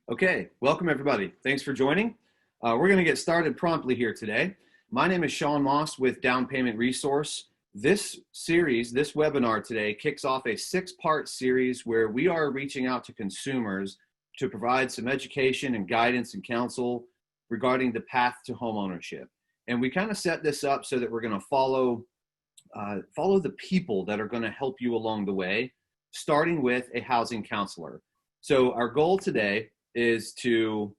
Okay, welcome everybody. Thanks for joining. We're going to get started promptly here today. My name is Sean Moss with Down Payment Resource. This series, this webinar today kicks off a 6-part series where we are reaching out to consumers to provide some education and guidance and counsel regarding the path to home ownership. And we kind of set this up so that we're going to follow the people that are going to help you along the way, starting with a housing counselor. So our goal today is to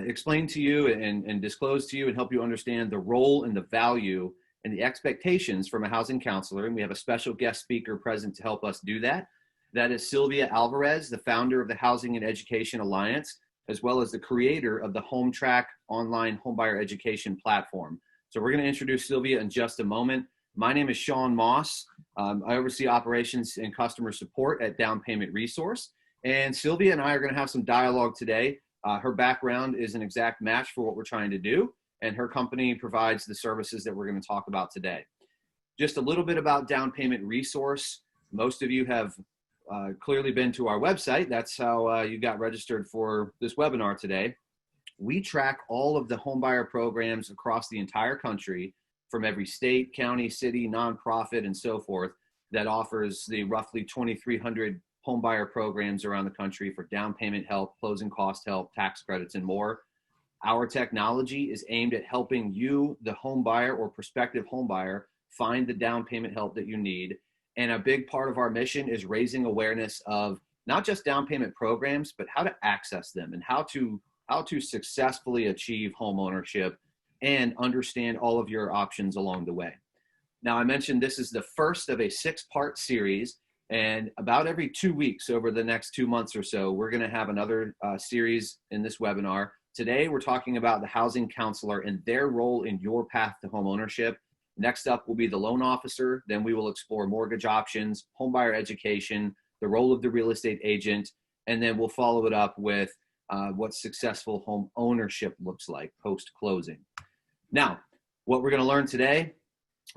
explain to you and disclose to you and help you understand the role and the value and the expectations from a housing counselor. And we have a special guest speaker present to help us do that. That is Sylvia Alvarez, the founder of the Housing and Education Alliance, as well as the creator of the HomeTrack online homebuyer education platform. So we're going to introduce Sylvia in just a moment. My name is Sean Moss. I oversee operations and customer support at Down Payment Resource. And Sylvia and I are going to have some dialogue today. Her background is an exact match for what we're trying to do, and her company provides the services that we're going to talk about today. Just a little bit about Down Payment Resource. Most of you have clearly been to our website. That's how you got registered for this webinar today. We track all of the homebuyer programs across the entire country from every state, county, city, nonprofit, and so forth that offers the roughly 2,300 homebuyer programs around the country for down payment help, closing cost help, tax credits, and more. Our technology is aimed at helping you, the homebuyer or prospective homebuyer, find the down payment help that you need. And a big part of our mission is raising awareness of not just down payment programs, but how to access them and how to successfully achieve home ownership and understand all of your options along the way. Now, I mentioned this is the first of a 6-part series. And about every 2 weeks over the next 2 months or so, we're going to have another series in this webinar. Today, we're talking about the housing counselor and their role in your path to home ownership. Next up will be the loan officer. Then we will explore mortgage options, homebuyer education, the role of the real estate agent, and then we'll follow it up with what successful home ownership looks like post-closing. Now, what we're going to learn today,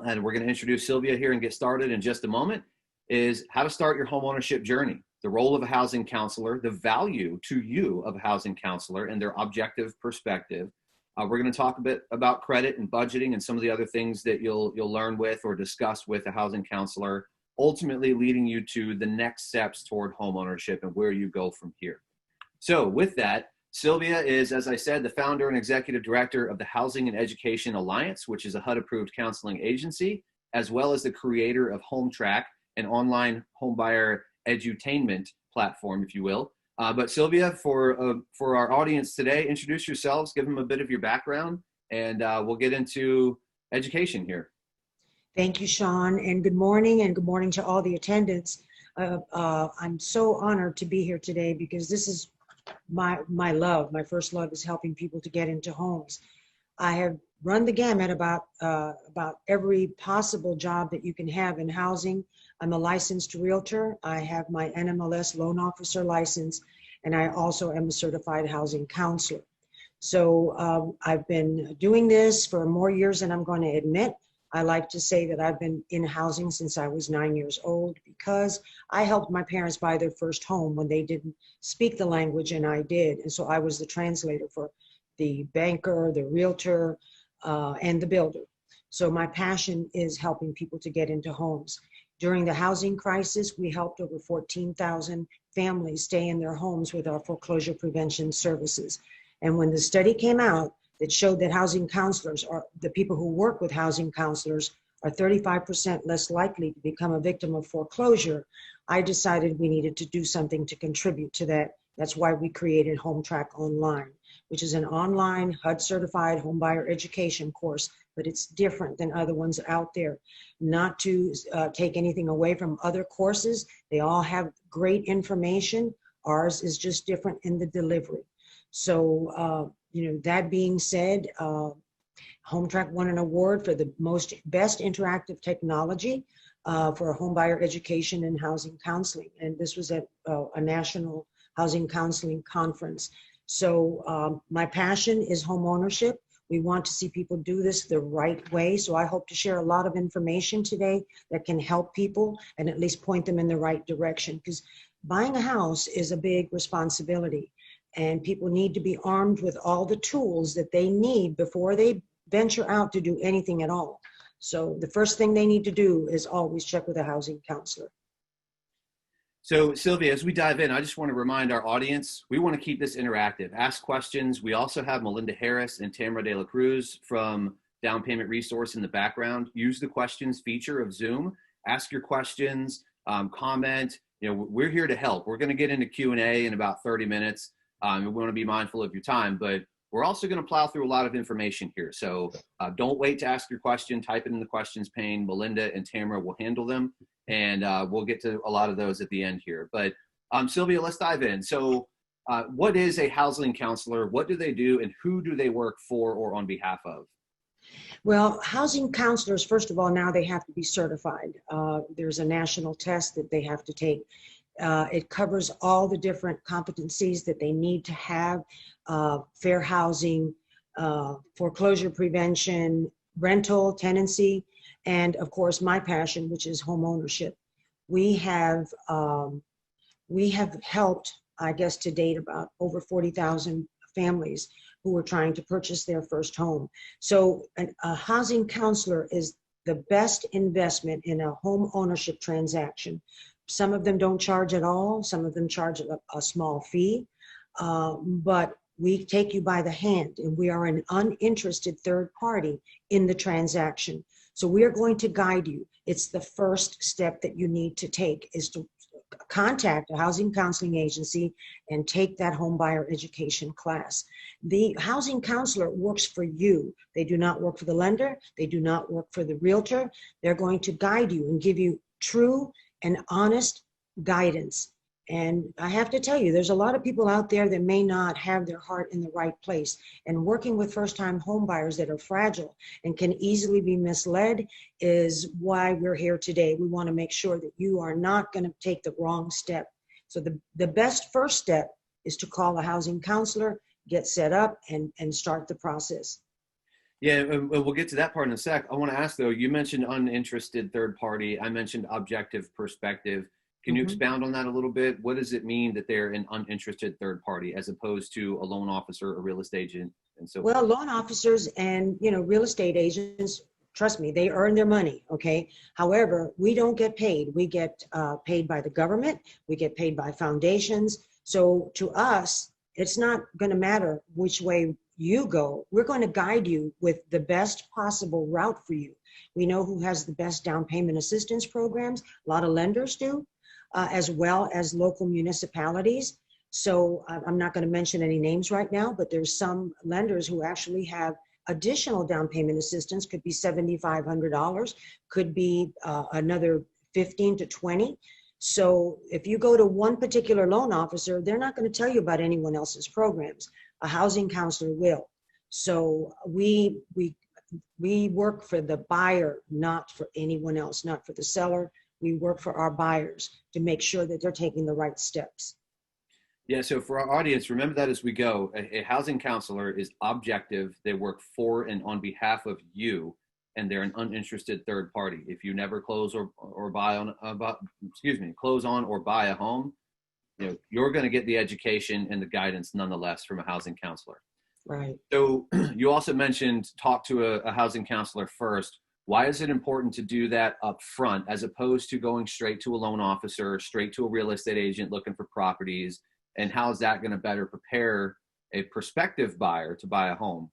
and we're going to introduce Sylvia here and get started in just a moment, is how to start your home ownership journey, the role of a housing counselor, the value to you of a housing counselor and their objective perspective. We're going to talk a bit about credit and budgeting and some of the other things that you'll learn with or discuss with a housing counselor, ultimately leading you to the next steps toward home ownership and where you go from here. So with that, Sylvia is, as I said, the founder and executive director of the Housing and Education Alliance, which is a HUD-approved counseling agency, as well as the creator of HomeTrack, an online homebuyer edutainment platform, if you will. But Sylvia, for our audience today, introduce yourselves, give them a bit of your background, and we'll get into education here. Thank you, Sean, and good morning to all the attendants. I'm so honored to be here today because this is my love. My first love is helping people to get into homes. I have run the gamut about every possible job that you can have in housing. I'm a licensed realtor. I have my NMLS loan officer license, and I also am a certified housing counselor. So I've been doing this for more years than I'm going to admit. I like to say that I've been in housing since I was 9 years old because I helped my parents buy their first home when they didn't speak the language, and I did. And so I was the translator for the banker, the realtor, and the builder. So my passion is helping people to get into homes. During the housing crisis, we helped over 14,000 families stay in their homes with our foreclosure prevention services. And when the study came out that showed that housing counselors, or the people who work with housing counselors, are 35% less likely to become a victim of foreclosure, I decided we needed to do something to contribute to that. That's why we created HomeTrack Online, which is an online HUD-certified homebuyer education course, but it's different than other ones out there. Not to take anything away from other courses, they all have great information. Ours is just different in the delivery. So, that being said, HomeTrack won an award for the best interactive technology for homebuyer education and housing counseling. And this was at a national housing counseling conference. So my passion is home ownership. We want to see people do this the right way. So I hope to share a lot of information today that can help people and at least point them in the right direction, because buying a house is a big responsibility. and people need to be armed with all the tools that they need before they venture out to do anything at all. So the first thing they need to do is always check with a housing counselor. So Sylvia, as we dive in, I just want to remind our audience, we want to keep this interactive. Ask questions. We also have Melinda Harris and Tamara De La Cruz from Down Payment Resource in the background. Use the questions feature of Zoom. Ask your questions, comment. You know, we're here to help. We're going to get into Q&A in about 30 minutes. We want to be mindful of your time, but we're also going to plow through a lot of information here. So don't wait to ask your question. Type it in the questions pane. Melinda and Tamara will handle them, and we'll get to a lot of those at the end here. But Sylvia, let's dive in. So what is a housing counselor? What do they do, and who do they work for or on behalf of? Well, housing counselors, first of all, now they have to be certified. There's a national test that they have to take. It covers all the different competencies that they need to have, fair housing, foreclosure prevention, rental, tenancy, and of course my passion, which is home ownership. We have helped, I guess to date, about over 40,000 families who are trying to purchase their first home. So a housing counselor is the best investment in a home ownership transaction. Some of them don't charge at all. Some of them charge a small fee, but we take you by the hand, and we are an uninterested third party in the transaction. So we are going to guide you. It's the first step that you need to take, is to contact a housing counseling agency and take that home buyer education class. The housing counselor works for you. They do not work for the lender. They do not work for the realtor. They're going to guide you and give you true and honest guidance. And I have to tell you, there's a lot of people out there that may not have their heart in the right place. And working with first-time home buyers that are fragile and can easily be misled is why we're here today. We want to make sure that you are not going to take the wrong step. So the best first step is to call a housing counselor, get set up, and start the process. Yeah, and we'll get to that part in a sec. I want to ask, though, you mentioned uninterested third party. I mentioned objective perspective. Can you expound on that a little bit? What does it mean that they're an uninterested third party as opposed to a loan officer, a real estate agent, and so forth? Well, loan officers and real estate agents, trust me, they earn their money, okay? However, we don't get paid. We get paid by the government. We get paid by foundations. So to us, it's not going to matter which way you go. We're going to guide you with the best possible route for you. We know who has the best down payment assistance programs. A lot of lenders do. As well as local municipalities. So I'm not going to mention any names right now, but there's some lenders who actually have additional down payment assistance. Could be $7,500, could be another 15 to 20. So if you go to one particular loan officer, they're not going to tell you about anyone else's programs. A housing counselor will. So we work for the buyer, not for anyone else, not for the seller. We work for our buyers to make sure that they're taking the right steps. Yeah, so for our audience, remember that as we go, a housing counselor is objective. They work for and on behalf of you, and they're an uninterested third party. If you never close or buy on, close on or buy a home, you're going to get the education and the guidance nonetheless from a housing counselor. Right. So you also mentioned talk to a housing counselor first. Why is it important to do that up front as opposed to going straight to a loan officer, straight to a real estate agent looking for properties? And how is that going to better prepare a prospective buyer to buy a home?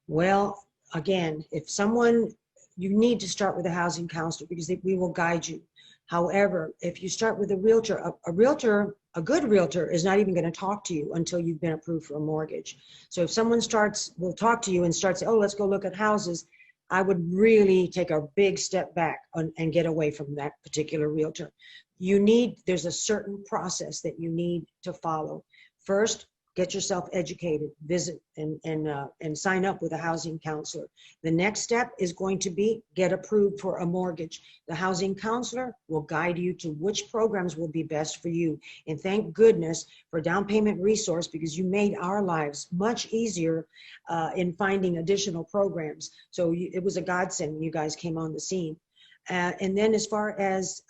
Well, again, you need to start with a housing counselor because we will guide you. However, if you start with a realtor, a good realtor is not even going to talk to you until you've been approved for a mortgage. So if someone will talk to you and starts, oh, let's go look at houses, I would really take a big step back and get away from that particular realtor. There's a certain process that you need to follow. First, get yourself educated, visit and sign up with a housing counselor. The next step is going to be get approved for a mortgage. The housing counselor will guide you to which programs will be best for you. And thank goodness for Down Payment Resource, because you made our lives much easier in finding additional programs. So it was a godsend when you guys came on the scene. And then as far as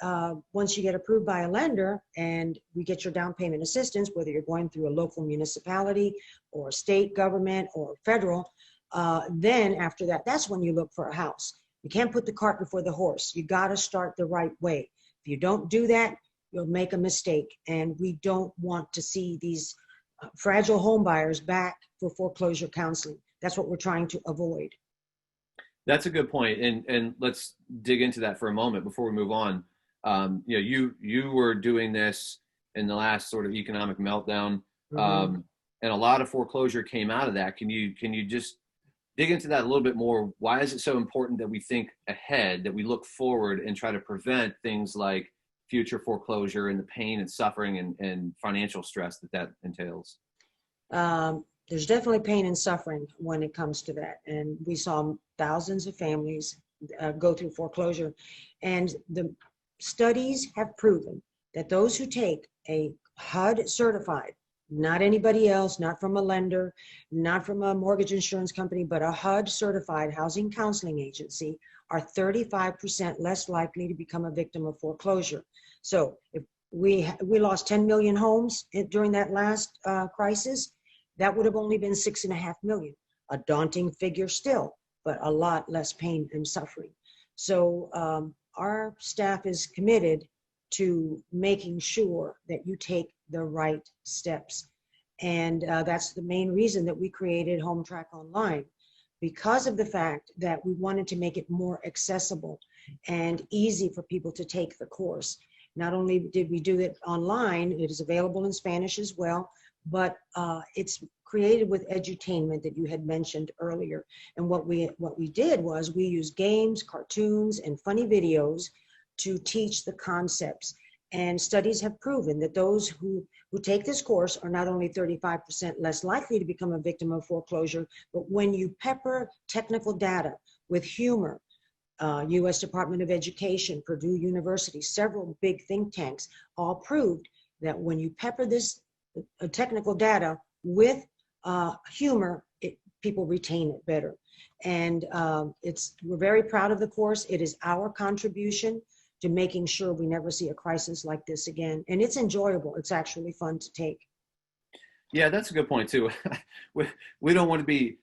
once you get approved by a lender and we get your down payment assistance, whether you're going through a local municipality or state government or federal, then after that, that's when you look for a house. You can't put the cart before the horse. You got to start the right way. If you don't do that, you'll make a mistake. And we don't want to see these fragile home buyers back for foreclosure counseling. That's what we're trying to avoid. That's a good point. And let's dig into that for a moment before we move on. You were doing this in the last sort of economic meltdown, and a lot of foreclosure came out of that. Can you just dig into that a little bit more? Why is it so important that we think ahead, that we look forward and try to prevent things like future foreclosure and the pain and suffering and financial stress that entails? There's definitely pain and suffering when it comes to that. And we saw thousands of families go through foreclosure. And the studies have proven that those who take a HUD certified, not anybody else, not from a lender, not from a mortgage insurance company, but a HUD certified housing counseling agency, are 35% less likely to become a victim of foreclosure. So if we lost 10 million homes during that last crisis, that would have only been 6.5 million, a daunting figure still, but a lot less pain and suffering. So our staff is committed to making sure that you take the right steps. And that's the main reason that we created Home Track Online, because of the fact that we wanted to make it more accessible and easy for people to take the course. Not only did we do it online, it is available in Spanish as well, but it's created with edutainment that you had mentioned earlier. And what we did was we used games, cartoons, and funny videos to teach the concepts. And studies have proven that those who take this course are not only 35% less likely to become a victim of foreclosure, but when you pepper technical data with humor, U.S. Department of Education, Purdue University, several big think tanks all proved that when you pepper this technical data with humor, people retain it better. And we're very proud of the course. It is our contribution to making sure we never see a crisis like this again. And it's enjoyable. It's actually fun to take. Yeah, that's a good point too. we don't want to be,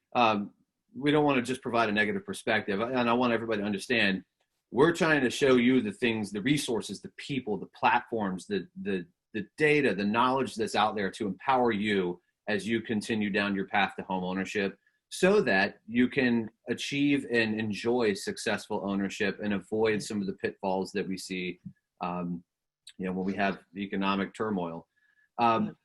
we don't want to just provide a negative perspective. And I want everybody to understand, we're trying to show you the things, the resources, the people, the platforms, the data, the knowledge that's out there to empower you as you continue down your path to home ownership, so that you can achieve and enjoy successful ownership and avoid some of the pitfalls that we see, when we have economic turmoil.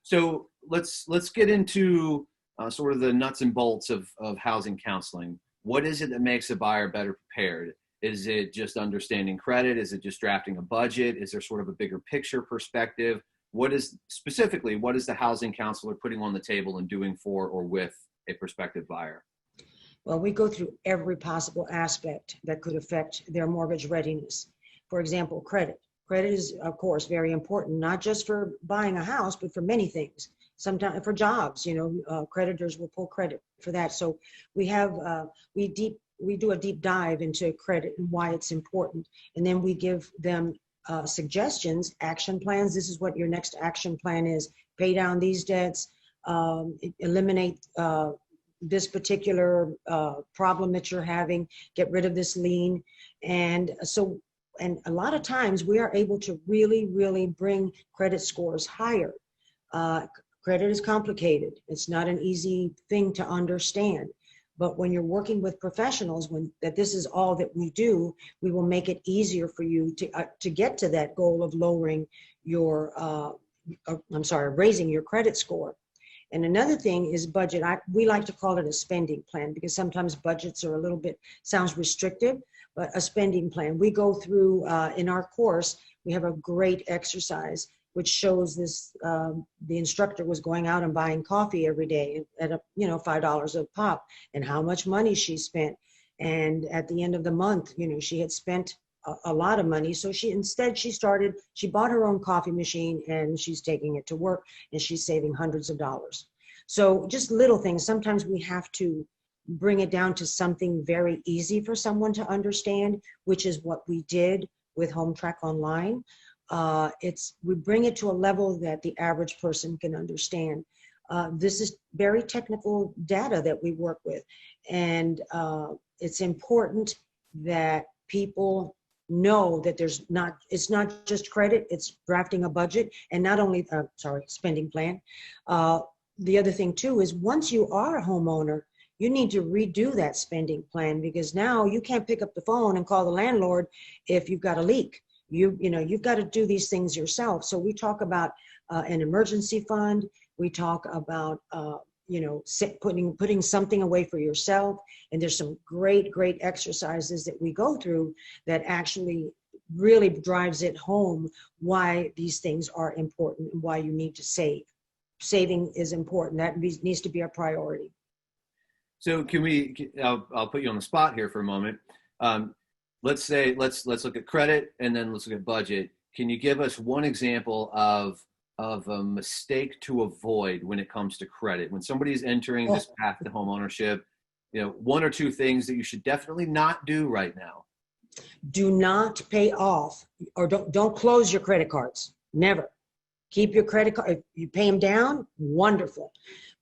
So let's get into sort of the nuts and bolts of housing counseling. What is it that makes a buyer better prepared? Is it just understanding credit? Is it just drafting a budget? Is there sort of a bigger picture perspective? What is the housing counselor putting on the table and doing for or with a prospective buyer? Well, we go through every possible aspect that could affect their mortgage readiness. For example, credit. Credit is, of course, very important, not just for buying a house, but for many things. Sometimes for jobs, creditors will pull credit for that. So we do a deep dive into credit and why it's important. And then we give them suggestions, action plans. This is what your next action plan is. Pay down these debts, eliminate this particular problem that you're having, get rid of this lien. And a lot of times we are able to really, really bring credit scores higher. Credit is complicated. It's not an easy thing to understand. But when you're working with professionals, that this is all that we do, we will make it easier for you to get to that goal of lowering raising your credit score. And another thing is budget. We like to call it a spending plan, because sometimes budgets are a little bit, sounds restrictive, but a spending plan. We go through, in our course, we have a great exercise which shows this, the instructor was going out and buying coffee every day at $5 a pop, and how much money she spent. And at the end of the month, she had spent a lot of money. So she bought her own coffee machine, and she's taking it to work, and she's saving hundreds of dollars. So just little things. Sometimes we have to bring it down to something very easy for someone to understand, which is what we did with Home Track Online. We bring it to a level that the average person can understand. This is very technical data that we work with, and it's important that people know that it's not just credit, it's drafting a budget, and not only, spending plan. The other thing too is once you are a homeowner, you need to redo that spending plan, because now you can't pick up the phone and call the landlord if you've got a leak. You've got to do these things yourself. So we talk about an emergency fund. We talk about putting something away for yourself. And there's some great exercises that we go through that actually really drives it home why these things are important and why you need to save. Saving is important. That needs to be a priority. So I'll put you on the spot here for a moment. Let's look at credit, and then let's look at budget. Can you give us one example of a mistake to avoid when it comes to credit? When somebody's entering this path to home ownership, one or two things that you should definitely not do right now. Do not pay off, or don't close your credit cards. Never. Keep your credit card. If you pay them down, wonderful.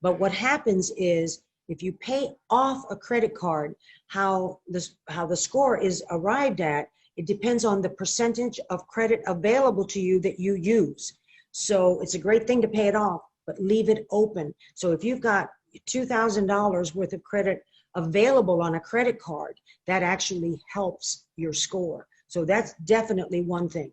But what happens is, if you pay off a credit card, how the score is arrived at, it depends on the percentage of credit available to you that you use. So it's a great thing to pay it off, but leave it open. So if you've got $2,000 worth of credit available on a credit card, that actually helps your score. So that's definitely one thing.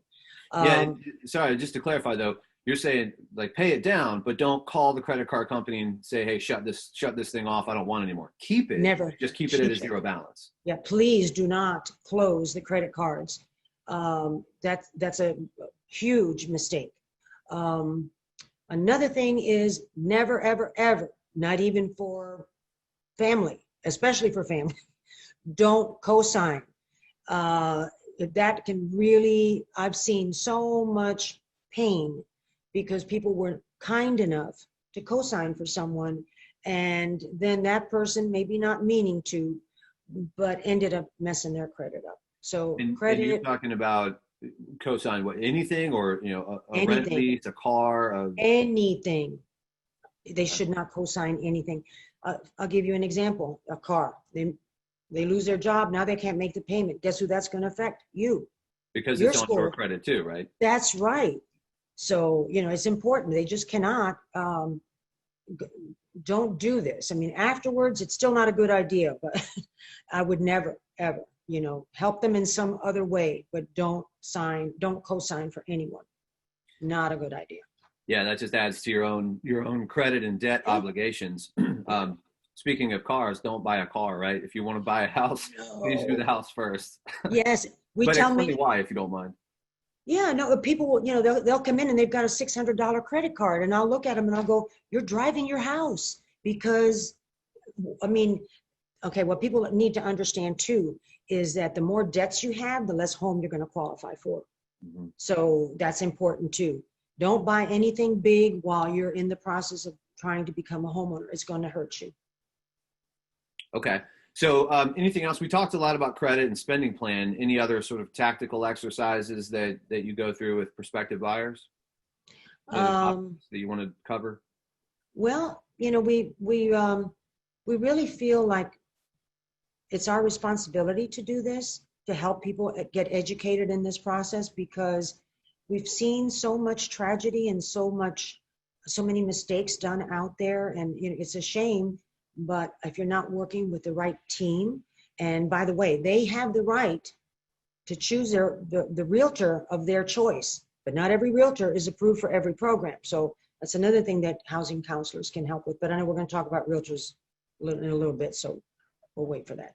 Sorry, just to clarify though, you're saying like pay it down, but don't call the credit card company and say, hey, shut this thing off. I don't want it anymore. Keep it. Never. Just keep it at a zero balance. Yeah, please do not close the credit cards. That's a huge mistake. Another thing is never, ever, ever, not even for family, especially for family, don't co-sign. That can really, I've seen so much pain because people weren't kind enough to co-sign for someone, and then that person, maybe not meaning to, but ended up messing their credit up. So credit. And you're talking about co-sign what, anything, or a rent lease, a car, anything. They should not co-sign anything. I'll give you an example. A car. They lose their job, now they can't make the payment. Guess who that's going to affect? You. Because it's on your credit too, right? That's right. So, it's important. They just cannot, don't do this. I mean, afterwards, it's still not a good idea, but I would never, ever, help them in some other way, but don't co-sign for anyone. Not a good idea. Yeah, that just adds to your own credit and debt obligations. Speaking of cars, don't buy a car, right? If you want to buy a house, please do the house first. Yes, but explain me why, if you don't mind. Yeah, no, people will, they'll come in and they've got a $600 credit card, and I'll look at them and I'll go, you're driving your house. Because, what people need to understand too is that the more debts you have, the less home you're going to qualify for. Mm-hmm. So that's important too. Don't buy anything big while you're in the process of trying to become a homeowner. It's going to hurt you. Okay. So anything else? We talked a lot about credit and spending plan. Any other sort of tactical exercises that you go through with prospective buyers that you want to cover? Well, we really feel like it's our responsibility to do this, to help people get educated in this process, because we've seen so much tragedy and so many mistakes done out there, and it's a shame. But if you're not working with the right team, and by the way, they have the right to choose the realtor of their choice, but not every realtor is approved for every program. So that's another thing that housing counselors can help with. But I know we're going to talk about realtors in a little bit, so we'll wait for that.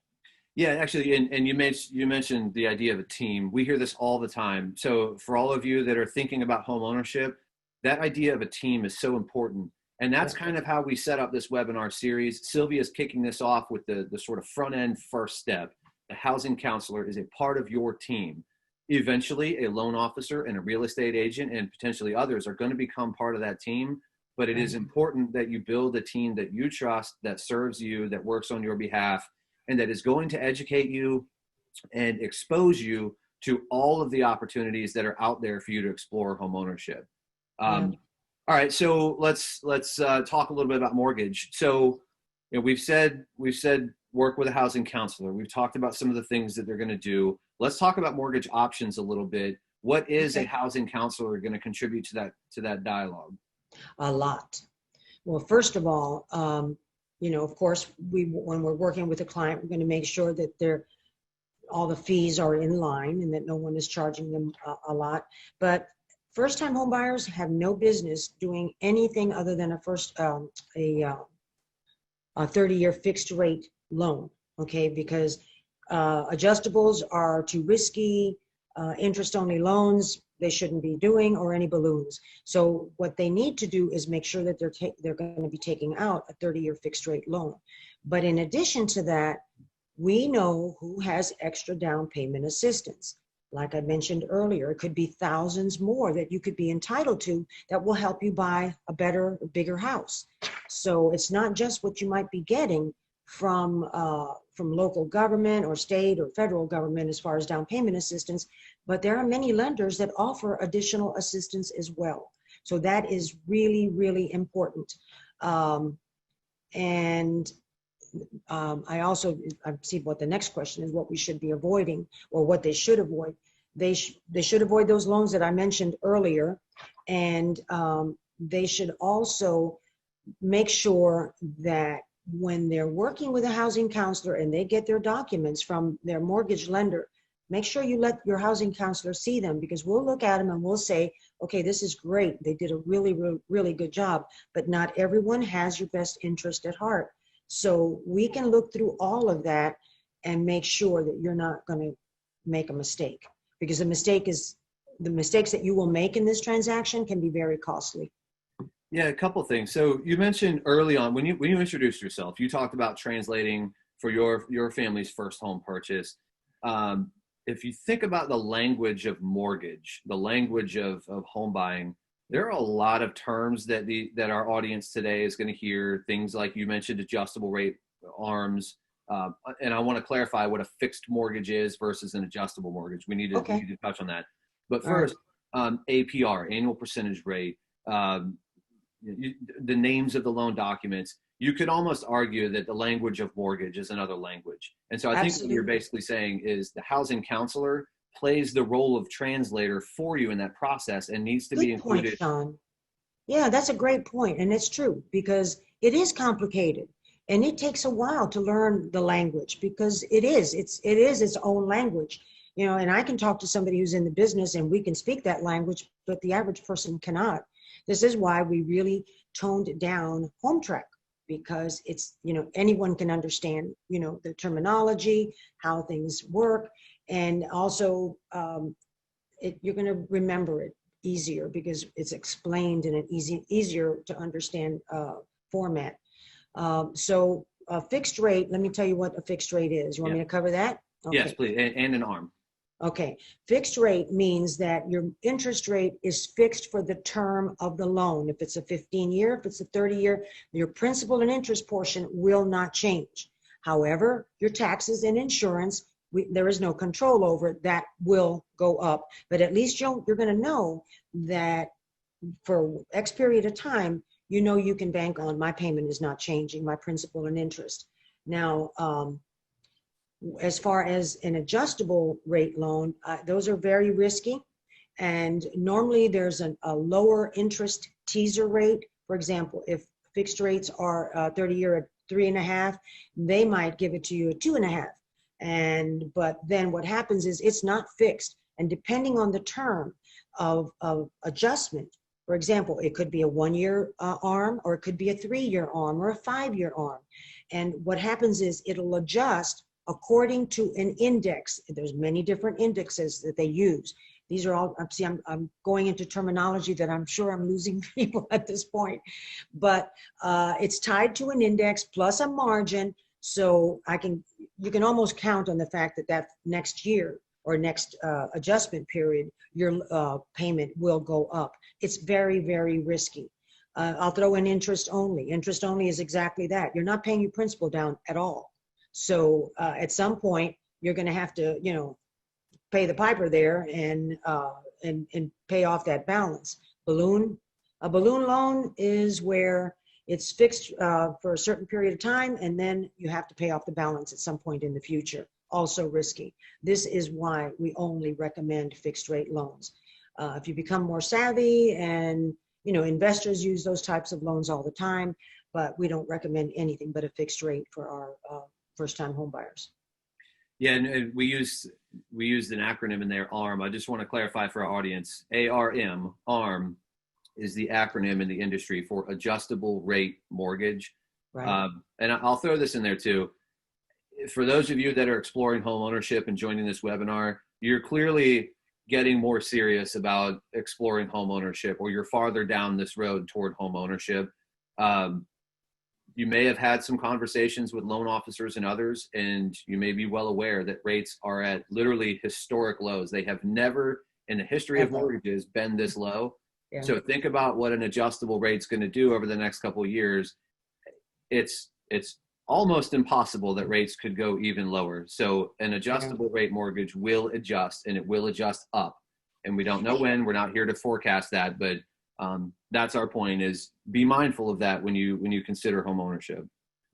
Yeah, actually, and you mentioned the idea of a team. We hear this all the time. So for all of you that are thinking about home ownership, that idea of a team is so important. And that's kind of how we set up this webinar series. Sylvia is kicking this off with the sort of front end first step. The housing counselor is a part of your team. Eventually, a loan officer and a real estate agent and potentially others are going to become part of that team. but it is important that you build a team that you trust, that serves you, that works on your behalf, and that is going to educate you and expose you to all of the opportunities that are out there for you to explore homeownership. All right, so let's talk a little bit about mortgage. So, you know, we've said work with a housing counselor. We've talked about some of the things that they're going to do. Let's talk about mortgage options a little bit. What is a housing counselor going to contribute to that dialogue? A lot. Well, first of all, you know, of course, when we're working with a client, we're going to make sure that all the fees are in line and that no one is charging them a lot. But first-time home buyers have no business doing anything other than a 30-year fixed rate loan, okay? Because adjustables are too risky, interest-only loans they shouldn't be doing, or any balloons. So what they need to do is make sure that they're going to be taking out a 30-year fixed rate loan. But in addition to that, we know who has extra down payment assistance. Like I mentioned earlier, it could be thousands more that you could be entitled to that will help you buy a better, bigger house. So it's not just what you might be getting from local government or state or federal government as far as down payment assistance, but there are many lenders that offer additional assistance as well. So that is really, really important. I see what the next question is, what we should be avoiding or what they should avoid. They should avoid those loans that I mentioned earlier, and they should also make sure that when they're working with a housing counselor and they get their documents from their mortgage lender, make sure you let your housing counselor see them, because we'll look at them and we'll say, okay, this is great. They did a really, really, really good job, but not everyone has your best interest at heart. So we can look through all of that and make sure that you're not going to make a mistake, because the mistakes that you will make in this transaction can be very costly. Yeah, a couple things. So you mentioned early on when you introduced yourself, you talked about translating for your family's first home purchase. If you think about the language of mortgage, the language of home buying, there are a lot of terms that our audience today is going to hear. Things like you mentioned, adjustable rate ARMs, and I want to clarify what a fixed mortgage is versus an adjustable mortgage. We need to touch on that. But first, APR, annual percentage rate, the names of the loan documents. You could almost argue that the language of mortgage is another language. And so I think what you're basically saying is the housing counselor plays the role of translator for you in that process and needs to be included. Good point, Sean. Yeah, that's a great point, and it's true, because it is complicated and it takes a while to learn the language, because it is its own language. You know, and I can talk to somebody who's in the business and we can speak that language, but the average person cannot. This is why we really toned down Home Track, because it's, you know, anyone can understand, you know, the terminology, how things work, and also you're going to remember it easier because it's explained in an easier to understand format. So a fixed rate, let me tell you what a fixed rate is. You want me to cover that? Okay. Yes, please, and an ARM. Okay, fixed rate means that your interest rate is fixed for the term of the loan. If it's a 15-year, if it's a 30-year, your principal and interest portion will not change. However, your taxes and insurance, there is no control over it, that will go up. But at least you're going to know that for X period of time, you know you can bank on my payment is not changing, my principal and interest. Now, as far as an adjustable rate loan, those are very risky. And normally there's a lower interest teaser rate. For example, if fixed rates are 30-year at 3.5, they might give it to you at 2.5. But then what happens is it's not fixed. And depending on the term of adjustment, for example, it could be a 1-year ARM, or it could be a 3-year ARM, or a 5-year ARM. And what happens is it'll adjust according to an index. There's many different indexes that they use. These are all, see, I'm going into terminology that I'm sure I'm losing people at this point, but it's tied to an index plus a margin. So you can almost count on the fact that next year or next adjustment period, your payment will go up. It's very, very risky. I'll throw in interest only. Interest only is exactly that. You're not paying your principal down at all. So at some point, you're going to have to, pay the piper there and pay off that balance. A balloon loan is where it's fixed for a certain period of time, and then you have to pay off the balance at some point in the future. Also risky. This is why we only recommend fixed rate loans. If you become more savvy, and investors use those types of loans all the time, but we don't recommend anything but a fixed rate for our first-time home buyers. Yeah, and we used an acronym in there, ARM. I just want to clarify for our audience. ARM is the acronym in the industry for adjustable rate mortgage. Right. And I'll throw this in there too. For those of you that are exploring home ownership and joining this webinar, you're clearly getting more serious about exploring home ownership, or you're farther down this road toward home ownership. You may have had some conversations with loan officers and others, and you may be well aware that rates are at literally historic lows. They have never in the history of mortgages been this low. Yeah. So think about what an adjustable rate's going to do over the next couple of years. It's almost impossible that rates could go even lower. So an adjustable rate mortgage will adjust, and it will adjust up. And we don't know when. We're not here to forecast that, but that's our point, is be mindful of that when you consider home ownership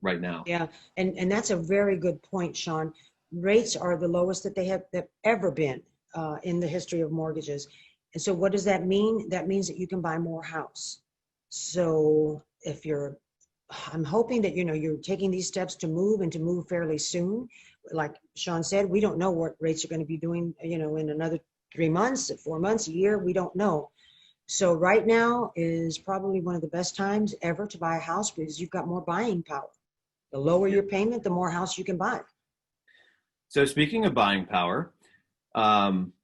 right now. Yeah, and that's a very good point, Sean. Rates are the lowest that they have ever been in the history of mortgages. And so what does that mean? That means that you can buy more house. So I'm hoping that you're taking these steps to move fairly soon. Like Sean said, we don't know what rates are going to be doing, in another 3 months, 4 months, a year. We don't know. So right now is probably one of the best times ever to buy a house, because you've got more buying power. The lower your payment, the more house you can buy. So speaking of buying power,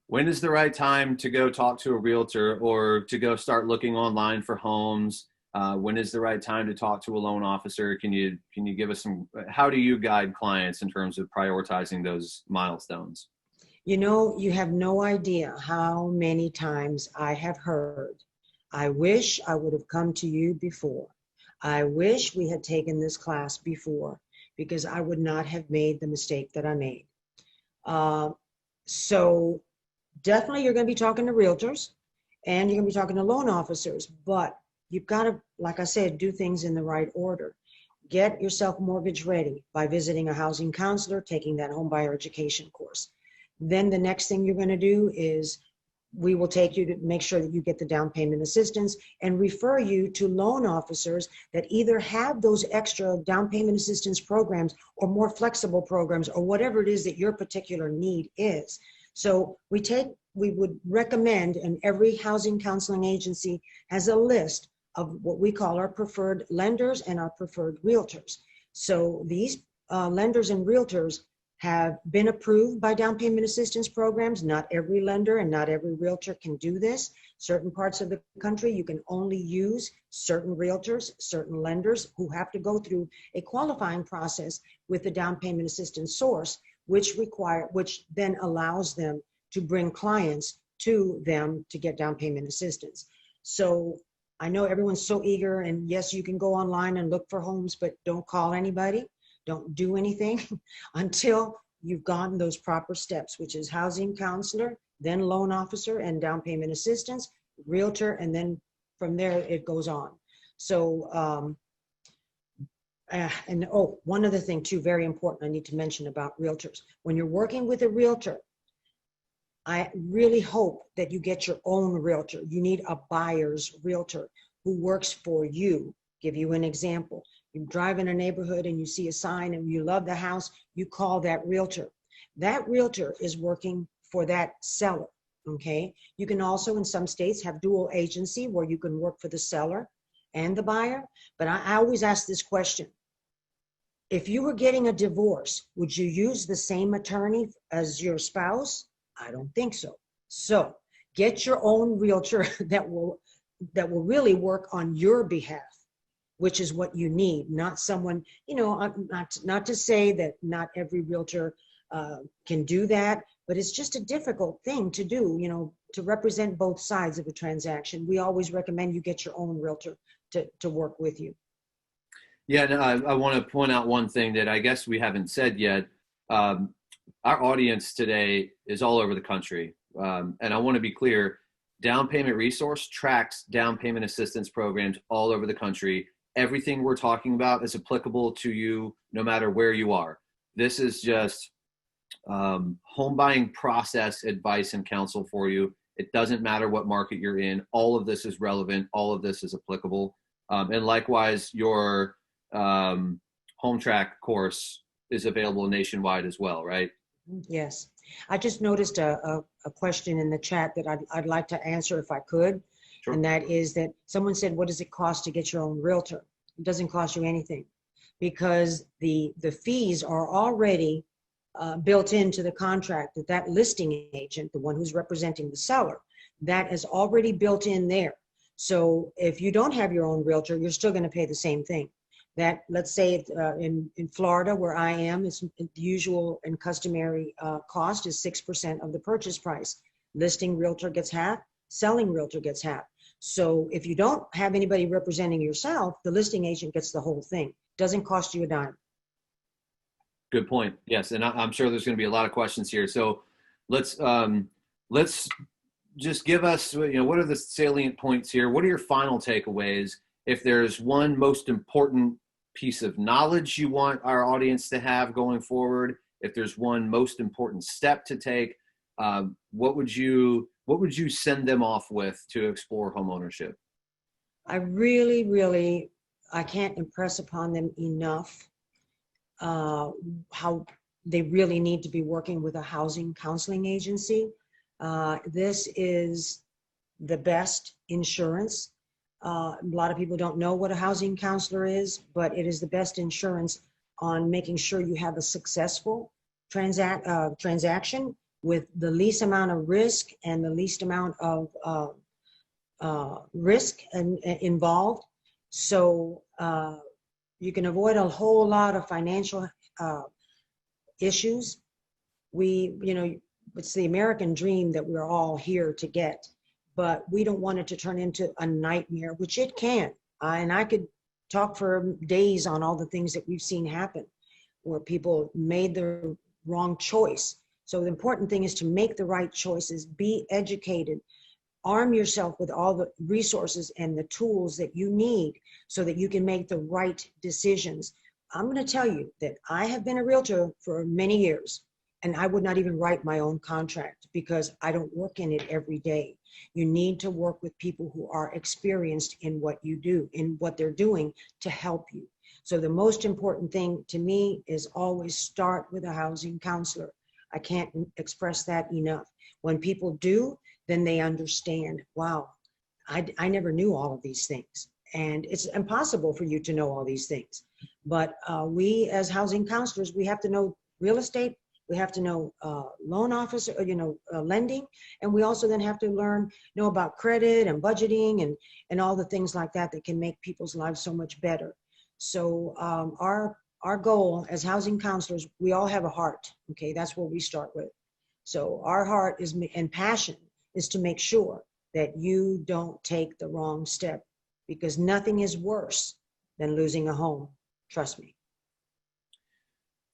when is the right time to go talk to a realtor or to go start looking online for homes? When is the right time to talk to a loan officer? Can you give us how do you guide clients in terms of prioritizing those milestones? You have no idea how many times I have heard, I wish I would have come to you before. I wish we had taken this class before, because I would not have made the mistake that I made. So definitely you're going to be talking to realtors, and you're going to be talking to loan officers, but you've got to, like I said, do things in the right order. Get yourself mortgage ready by visiting a housing counselor, taking that home buyer education course. Then the next thing you're going to do is we will take you to make sure that you get the down payment assistance and refer you to loan officers that either have those extra down payment assistance programs or more flexible programs, or whatever it is that your particular need is. So we would recommend, and every housing counseling agency has a list of what we call our preferred lenders and our preferred realtors. So these lenders and realtors have been approved by down payment assistance programs. Not every lender and not every realtor can do this. Certain parts of the country, you can only use certain realtors, certain lenders who have to go through a qualifying process with the down payment assistance source, which then allows them to bring clients to them to get down payment assistance. So I know everyone's so eager, and yes, you can go online and look for homes, but don't call anybody. Don't do anything until you've gotten those proper steps, which is housing counselor, then loan officer and down payment assistance, realtor, and then from there it goes on. So, one other thing too, very important, I need to mention about realtors. When you're working with a realtor, I really hope that you get your own realtor. You need a buyer's realtor who works for you. Give you an example. You drive in a neighborhood and you see a sign and you love the house, you call that realtor. That realtor is working for that seller, okay? You can also, in some states, have dual agency where you can work for the seller and the buyer. But I always ask this question. If you were getting a divorce, would you use the same attorney as your spouse? I don't think so. So get your own realtor that will really work on your behalf, which is what you need, not someone, not to say that not every realtor can do that, but it's just a difficult thing to do, to represent both sides of a transaction. We always recommend you get your own realtor to work with you. Yeah, and I want to point out one thing that I guess we haven't said yet. Our audience today is all over the country. And I want to be clear, Down Payment Resource tracks down payment assistance programs all over the country. Everything we're talking about is applicable to you no matter where you are. This is just home buying process advice and counsel for you. It doesn't matter what market you're in. All of this is relevant. All of this is applicable. And likewise, your home track course is available nationwide as well, right? Yes. I just noticed a question in the chat that I'd like to answer if I could. Sure. And that is that someone said, what does it cost to get your own realtor? It doesn't cost you anything, because the fees are already built into the contract, that listing agent, the one who's representing the seller, that is already built in there. So if you don't have your own realtor, you're still going to pay the same thing. That, let's say in Florida, where I am, it's the usual and customary cost is 6% of the purchase price. Listing realtor gets half, selling realtor gets half. So if you don't have anybody representing yourself, the listing agent gets the whole thing. Doesn't cost you a dime. Good point. Yes, and I'm sure there's going to be a lot of questions here. So let's just give us, what are the salient points here? What are your final takeaways? If there's one most important piece of knowledge you want our audience to have going forward, if there's one most important step to take, what would you send them off with to explore homeownership? I really, I can't impress upon them enough how they really need to be working with a housing counseling agency. This is the best insurance. A lot of people don't know what a housing counselor is, but it is the best insurance on making sure you have a successful transaction with the least amount of risk and the least amount of risk involved. So you can avoid a whole lot of financial issues. It's the American dream that we're all here to get, but we don't want it to turn into a nightmare, which it can. And I could talk for days on all the things that we've seen happen where people made the wrong choice. So the important thing is to make the right choices, be educated, arm yourself with all the resources and the tools that you need so that you can make the right decisions. I'm going to tell you that I have been a realtor for many years, and I would not even write my own contract because I don't work in it every day. You need to work with people who are experienced in what you do, in what they're doing to help you. So the most important thing to me is always start with a housing counselor. I can't express that enough. When people do, then they understand, wow, I never knew all of these things. And it's impossible for you to know all these things. But we as housing counselors, we have to know real estate. We have to know loan officer, lending. And we also then have to know about credit and budgeting and all the things like that that can make people's lives so much better. So our goal as housing counselors, we all have a heart. Okay, that's what we start with. So our heart is and passion is to make sure that you don't take the wrong step, because nothing is worse than losing a home. Trust me.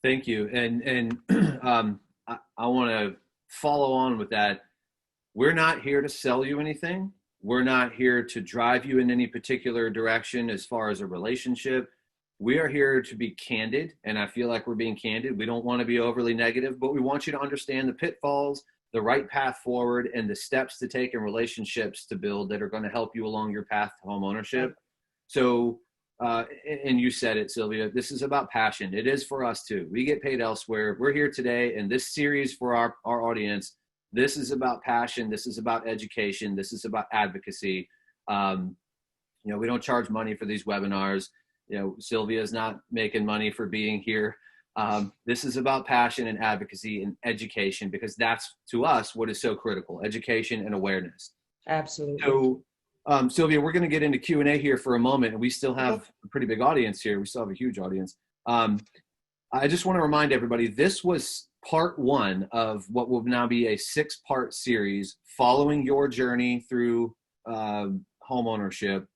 Thank you. And I want to follow on with that. We're not here to sell you anything. We're not here to drive you in any particular direction as far as a relationship. We are here to be candid, and I feel like we're being candid. We don't want to be overly negative, but we want you to understand the pitfalls, the right path forward, and the steps to take and relationships to build that are going to help you along your path to home ownership. So, and you said it, Sylvia, this is about passion. It is for us too. We get paid elsewhere. We're here today in this series for our audience. This is about passion. This is about education. This is about advocacy. We don't charge money for these webinars. Sylvia's not making money for being here. This is about passion and advocacy and education, because that's, to us, what is so critical: education and awareness. Absolutely. So, Sylvia, we're going to get into Q&A here for a moment, and we still have a pretty big audience here. We still have a huge audience. I just want to remind everybody, this was part one of what will now be a 6-part series following your journey through home ownership.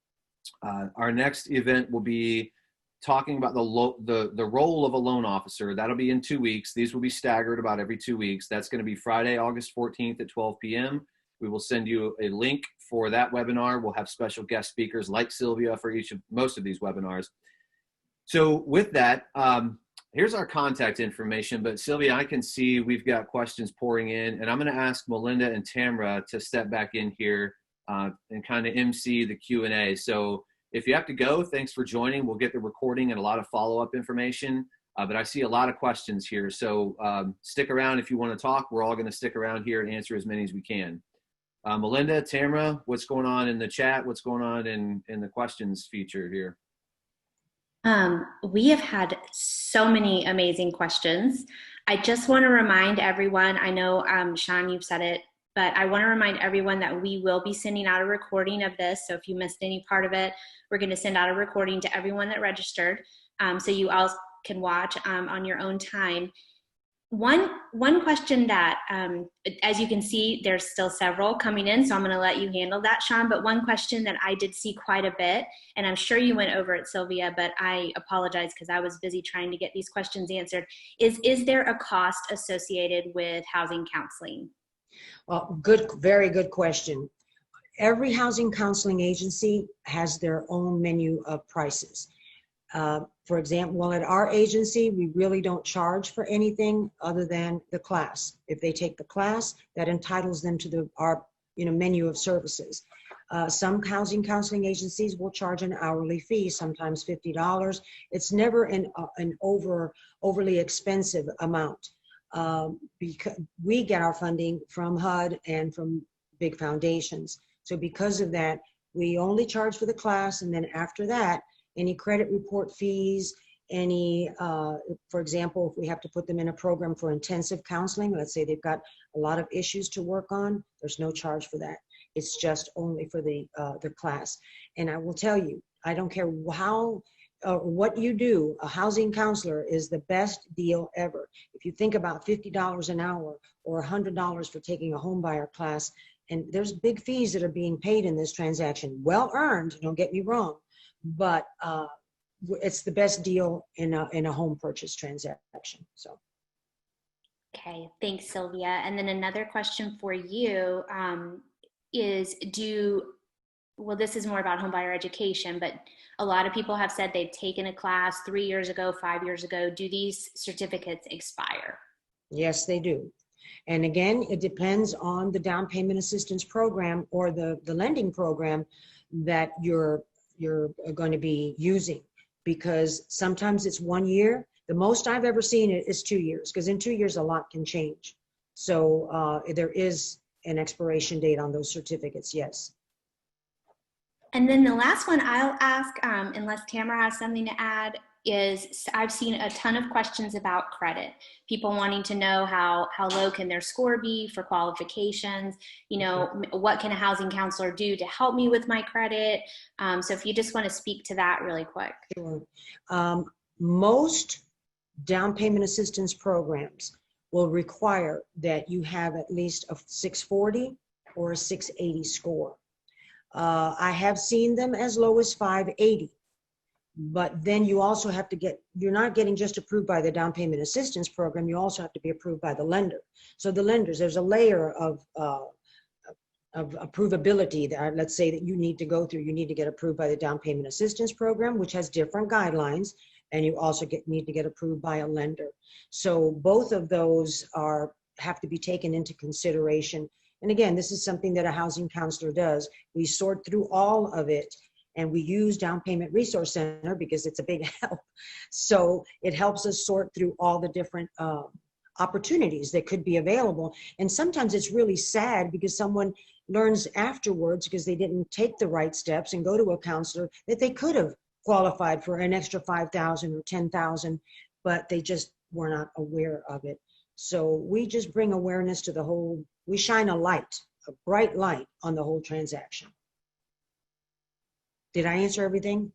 Our next event will be talking about the role of a loan officer. That'll be in 2 weeks. These will be staggered about every 2 weeks. That's going to be Friday, August 14th at 12 p.m. We will send you a link for that webinar. We'll have special guest speakers like Sylvia for most of these webinars. So with that, here's our contact information. But Sylvia, I can see we've got questions pouring in, and I'm going to ask Melinda and Tamara to step back in here and kind of MC the Q&A. So if you have to go, thanks for joining. We'll get the recording and a lot of follow-up information. But I see a lot of questions here. So stick around if you want to talk. We're all going to stick around here and answer as many as we can. Melinda, Tamara, what's going on in the chat? What's going on in the questions feature here? We have had so many amazing questions. I just want to remind everyone, I know, Sean, you've said it, but I want to remind everyone that we will be sending out a recording of this. So if you missed any part of it, we're going to send out a recording to everyone that registered, so you all can watch on your own time. One question that, as you can see, there's still several coming in, so I'm going to let you handle that, Sean. But one question that I did see quite a bit, and I'm sure you went over it, Sylvia, but I apologize because I was busy trying to get these questions answered, is there a cost associated with housing counseling? Well, very good question. Every housing counseling agency has their own menu of prices. For example, well, at our agency, we really don't charge for anything other than the class. If they take the class, that entitles them to our menu of services. Some housing counseling agencies will charge an hourly fee, sometimes $50. It's never an overly expensive amount. Because we get our funding from HUD and from big foundations. So because of that, we only charge for the class, and then after that, any credit report fees, for example, if we have to put them in a program for intensive counseling, let's say they've got a lot of issues to work on, there's no charge for that. It's just only for the class. And I will tell you, I don't care what you do, a housing counselor is the best deal ever. If you think about $50 an hour or $100 for taking a home buyer class, and there's big fees that are being paid in this transaction, well earned, don't get me wrong, but it's the best deal in a home purchase transaction. So. Okay, thanks, Sylvia. And then another question for you is well, this is more about homebuyer education, but a lot of people have said they've taken a class 3 years ago, 5 years ago. Do these certificates expire? Yes, they do. And again, it depends on the down payment assistance program or the lending program that you're going to be using, because sometimes it's 1 year. The most I've ever seen it is 2 years, because in 2 years, a lot can change. So there is an expiration date on those certificates, yes. And then the last one I'll ask, unless Tamara has something to add, is I've seen a ton of questions about credit. People wanting to know how low can their score be for qualifications, what can a housing counselor do to help me with my credit? So if you just want to speak to that really quick. Sure. Most down payment assistance programs will require that you have at least a 640 or a 680 score. I have seen them as low as 580, but then you also have to you're not getting just approved by the down payment assistance program, you also have to be approved by the lender. So the lenders, there's a layer of approvability that, let's say, that you need to go through. You need to get approved by the down payment assistance program, which has different guidelines, and you also need to get approved by a lender. So both of those have to be taken into consideration. And again, this is something that a housing counselor does. We sort through all of it, and we use Down Payment Resource Center because it's a big help. So it helps us sort through all the different opportunities that could be available. And sometimes it's really sad because someone learns afterwards, because they didn't take the right steps and go to a counselor, that they could have qualified for an extra $5,000 or $10,000, but they just were not aware of it. So we just bring awareness to the whole. We shine a bright light on the whole transaction. Did I answer everything?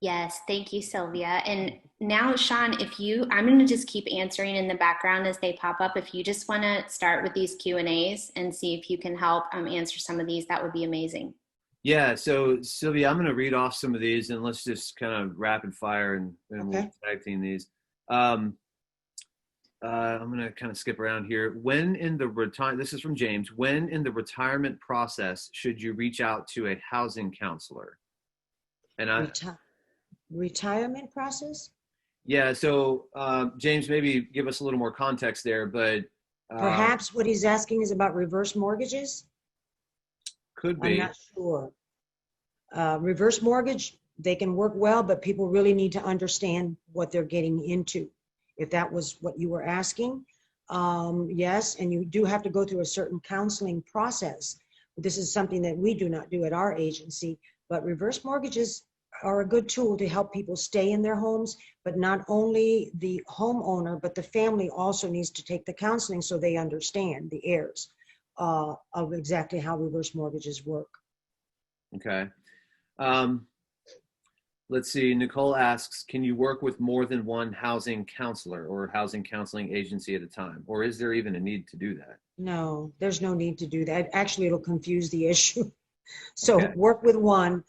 Yes, thank you, Sylvia. And now, Sean, I'm going to just keep answering in the background as they pop up. If you just want to start with these Q&As and see if you can help answer some of these, that would be amazing. Yeah, so Sylvia, I'm going to read off some of these and let's just kind of rapid fire and Okay. we'll tag team these. Um, I'm going to kind of skip around here. When in the this is from James, when in the retirement process should you reach out to a housing counselor? And Retirement process? yeah, so James, maybe give us a little more context there, but Perhaps what he's asking is about reverse mortgages? could I'm be. not sure. Reverse mortgage, they can work well, but people really need to understand what they're getting into. If that was what you were asking, yes, and you do have to go through a certain counseling process. This is something that we do not do at our agency, but reverse mortgages are a good tool to help people stay in their homes, but not only the homeowner, but the family also needs to take the counseling so they understand, the heirs, of exactly how reverse mortgages work. Okay. Let's see. Nicole asks, can you work with more than one housing counselor or housing counseling agency at a time? Or is there even a need to do that? No, there's no need to do that. Actually, it'll confuse the issue. So Okay. work with one.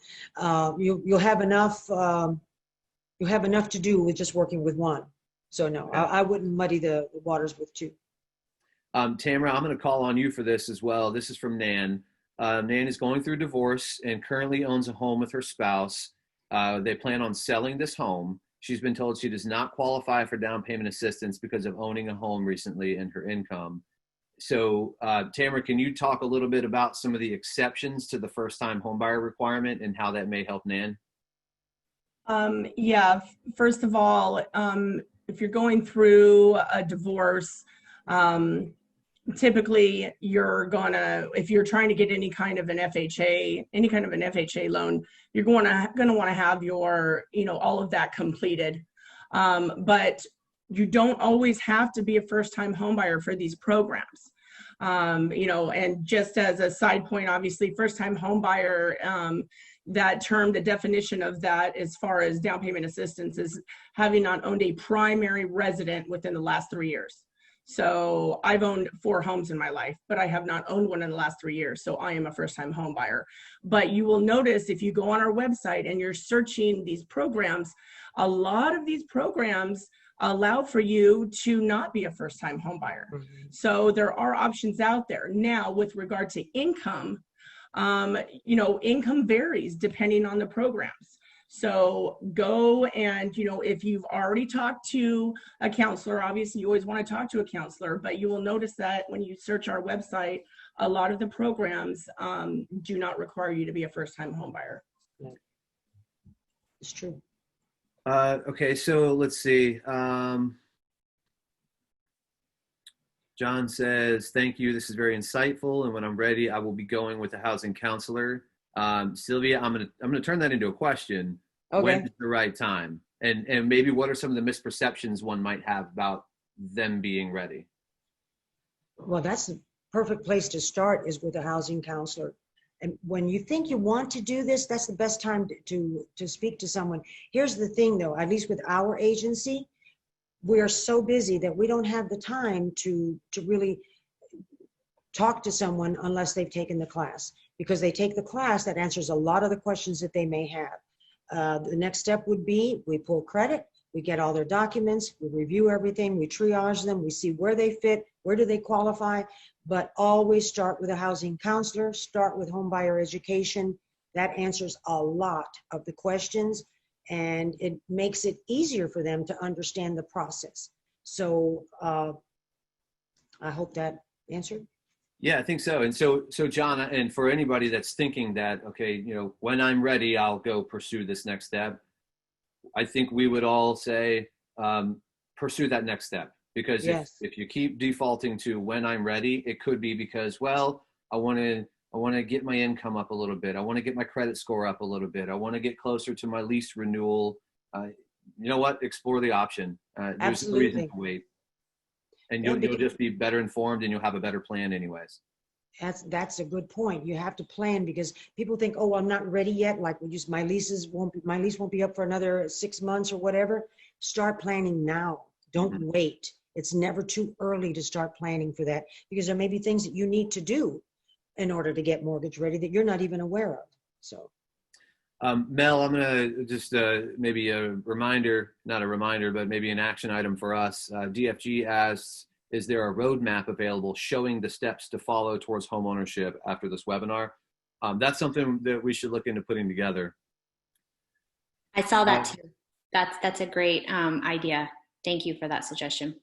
You'll have enough. You'll have enough to do with just working with one. So no, Okay. I wouldn't muddy the waters with two. Tamara, I'm going to call on you for this as well. This is from Nan. Nan is going through divorce and currently owns a home with her spouse. They plan on selling this home. She's been told she does not qualify for down payment assistance because of owning a home recently and her income. So, Tamara, can you talk a little bit about some of the exceptions to the first-time homebuyer requirement and how that may help Nan? Yeah, first of all, if you're going through a divorce, typically if you're trying to get any kind of an FHA loan, you're going to want to have your, all of that completed. But you don't always have to be a first-time homebuyer for these programs. And just as a side point, obviously, first-time homebuyer, that term, the definition of that as far as down payment assistance is having not owned a primary resident within the last 3 years. So I've owned 4 homes in my life, but I have not owned one in the last 3 years. So I am a first-time home buyer. But you will notice if you go on our website and you're searching these programs, a lot of these programs allow for you to not be a first-time home buyer. Mm-hmm. So there are options out there. Now, with regard to income, income varies depending on the programs. So go and, if you've already talked to a counselor, obviously you always want to talk to a counselor, but you will notice that when you search our website, a lot of the programs do not require you to be a first-time home buyer. It's true. Okay, so let's see. John says, thank you. This is very insightful. And when I'm ready, I will be going with a housing counselor. Sylvia, I'm gonna turn that into a question. Okay. When is the right time? And maybe what are some of the misperceptions one might have about them being ready? Well, that's the perfect place to start, is with a housing counselor. And when you think you want to do this, that's the best time to speak to someone. Here's the thing though, at least with our agency, we are so busy that we don't have the time to really talk to someone unless they've taken the class. Because they take the class, that answers a lot of the questions that they may have. The next step would be, we pull credit, we get all their documents, we review everything, we triage them, we see where they fit, where do they qualify, but always start with a housing counselor, start with home buyer education. That answers a lot of the questions, and it makes it easier for them to understand the process. So I hope that answered. Yeah, I think so. And so John, and for anybody that's thinking that, okay, when I'm ready, I'll go pursue this next step. I think we would all say, pursue that next step, because yes. if you keep defaulting to when I'm ready, it could be because, well, I want to get my income up a little bit. I want to get my credit score up a little bit. I want to get closer to my lease renewal. You know what? Explore the option. There's no reason to wait. And you'll just be better informed, and you'll have a better plan anyways. That's a good point. You have to plan, because people think, oh, I'm not ready yet. Like my lease won't be up for another 6 months or whatever. Start planning now. Don't wait. It's never too early to start planning for that, because there may be things that you need to do in order to get mortgage ready that you're not even aware of. So. Mel, I'm going to just maybe a reminder, not a reminder, but maybe an action item for us. DFG asks, is there a roadmap available showing the steps to follow towards homeownership after this webinar? That's something that we should look into putting together. I saw that too. That's a great idea. Thank you for that suggestion.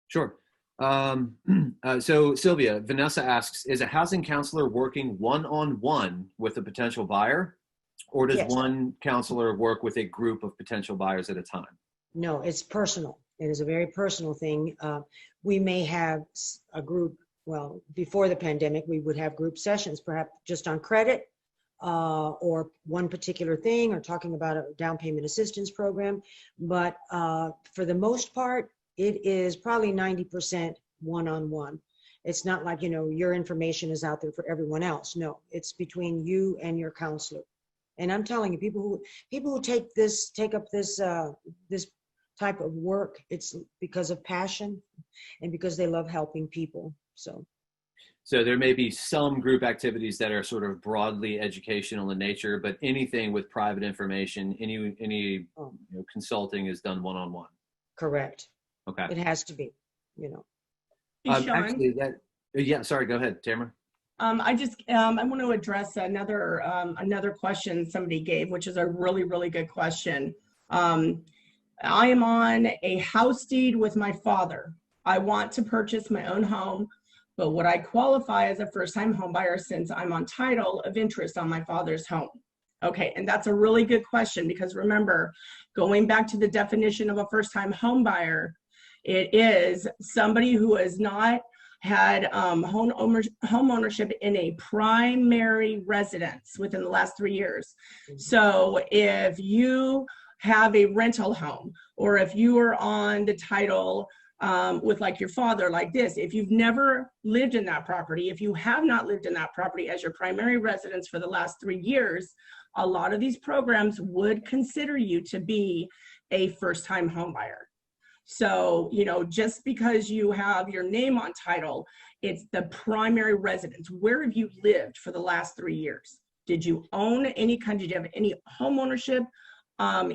Sure. So Sylvia, Vanessa asks, is a housing counselor working one-on-one with a potential buyer? Or does one counselor work with a group of potential buyers at a time? No, it's personal. It is a very personal thing. We may have a group, well, before the pandemic, we would have group sessions, perhaps just on credit or one particular thing, or talking about a down payment assistance program. But for the most part, it is probably 90% one-on-one. It's not like, your information is out there for everyone else. No, it's between you and your counselor. And I'm telling you, people who take up this type of work, it's because of passion and because they love helping people. So there may be some group activities that are sort of broadly educational in nature, but anything with private information, any consulting is done one-on-one. Correct. Okay. It has to be, Hey, Sean, actually, sorry, go ahead, Tamara. I want to address another question somebody gave, which is a really, really good question. I am on a house deed with my father. I want to purchase my own home, but would I qualify as a first-time home buyer since I'm on title of interest on my father's home? Okay, and that's a really good question, because remember, going back to the definition of a first-time home buyer, it is somebody who has not had home ownership in a primary residence within the last 3 years. So if you have a rental home, or if you are on the title with like your father, like this, if you've never lived in that property, if you have not lived in that property as your primary residence for the last 3 years, a lot of these programs would consider you to be a first-time home buyer. So, just because you have your name on title, it's the primary residence. Where have you lived for the last 3 years? Did you own did you have any home ownership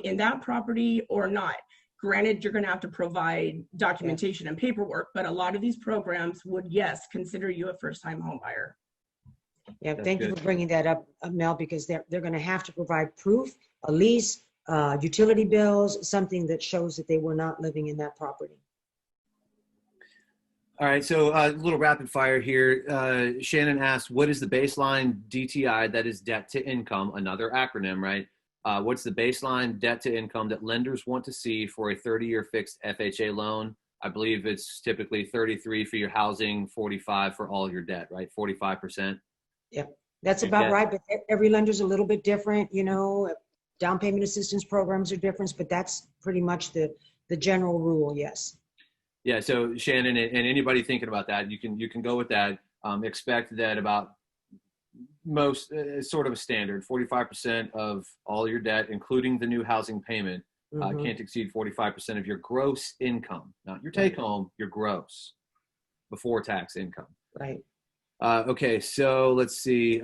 in that property or not? Granted, you're going to have to provide documentation and paperwork, but a lot of these programs would, yes, consider you a first-time home buyer. Yeah, thank you for bringing that up, Mel, because they're going to have to provide proof, a lease, utility bills, something that shows that they were not living in that property. All right, so a little rapid fire here. Shannon asked, what is the baseline DTI, that is debt to income, another acronym, right? What's the baseline debt to income that lenders want to see for a 30-year fixed FHA loan? I believe it's typically 33 for your housing, 45 for all your debt, right? 45%. Yeah, that's about right, but every lender's a little bit different, down payment assistance programs are different, but that's pretty much the general rule, yes. Yeah, so Shannon and anybody thinking about that, you can go with that. Expect that about most sort of a standard, 45% of all your debt, including the new housing payment, can't exceed 45% of your gross income, not your take home, your gross before tax income. Right. Okay, so let's see.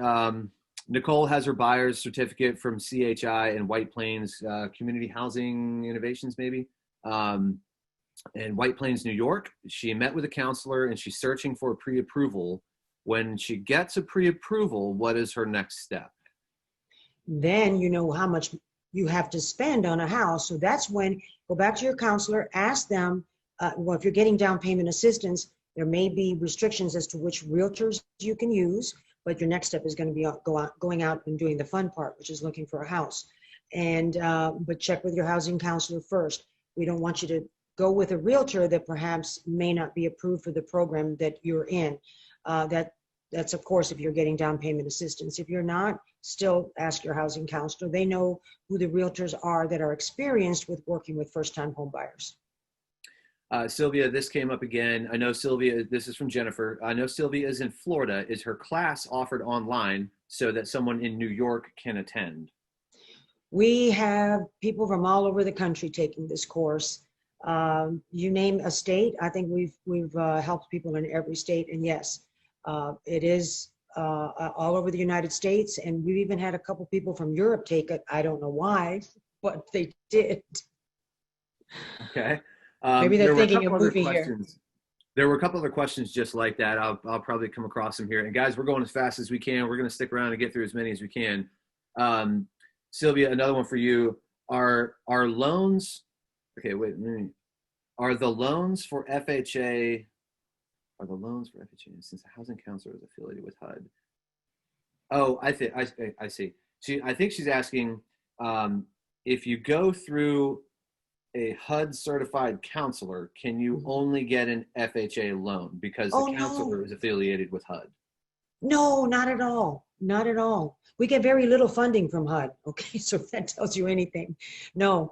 Nicole has her buyer's certificate from CHI and White Plains Community Housing Innovations, maybe, in White Plains, New York. She met with a counselor and she's searching for a pre-approval. When she gets a pre-approval, what is her next step? Then you know how much you have to spend on a house. So that's when, go back to your counselor, ask them, well, if you're getting down payment assistance, there may be restrictions as to which realtors you can use, but your next step is going to be going out and doing the fun part, which is looking for a house. And but check with your housing counselor first. We don't want you to go with a realtor that perhaps may not be approved for the program that you're in. That's of course if you're getting down payment assistance. If you're not, still ask your housing counselor. They know who the realtors are that are experienced with working with first-time home buyers. Sylvia, this came up again. I know Sylvia, this is from Jennifer. I know Sylvia is in Florida. Is her class offered online so that someone in New York can attend? We have people from all over the country taking this course. You name a state, I think we've helped people in every state. And yes, it is all over the United States. And we've even had a couple people from Europe take it. I don't know why, but they did. Okay. Maybe they're there were a thinking couple of other moving here. questions. There were a couple other questions just like that. I'll probably come across them here. And guys, we're going as fast as we can. We're going to stick around and get through as many as we can. Sylvia, another one for you. Are loans, okay, wait, are the loans for FHA, since the housing counselor is affiliated with HUD? Oh, I see. I think she's asking, if you go through a HUD certified counselor, can you only get an FHA loan because the counselor is affiliated with HUD? No, not at all. Not at all. We get very little funding from HUD. Okay, so if that tells you anything. No,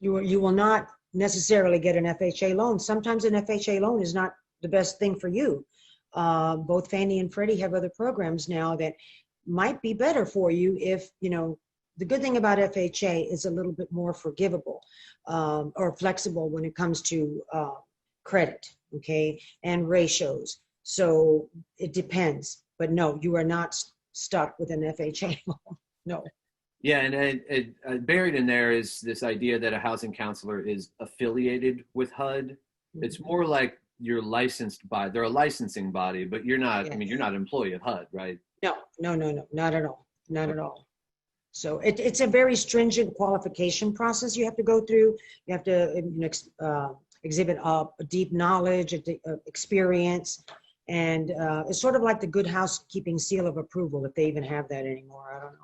you will not necessarily get an FHA loan. Sometimes an FHA loan is not the best thing for you. Both Fannie and Freddie have other programs now that might be better for you if, you know, the good thing about FHA is a little bit more forgivable or flexible when it comes to credit, okay, and ratios. So it depends. But no, you are not stuck with an FHA loan. No. Yeah, and buried in there is this idea that a housing counselor is affiliated with HUD. Mm-hmm. It's more like you're licensed by, they're a licensing body, but you're not, yes. I mean, you're not an employee of HUD, right? No, not at all. Not at all. So it's a very stringent qualification process you have to go through. You have to exhibit a deep knowledge, experience, and it's sort of like the good housekeeping seal of approval, if they even have that anymore. I don't know.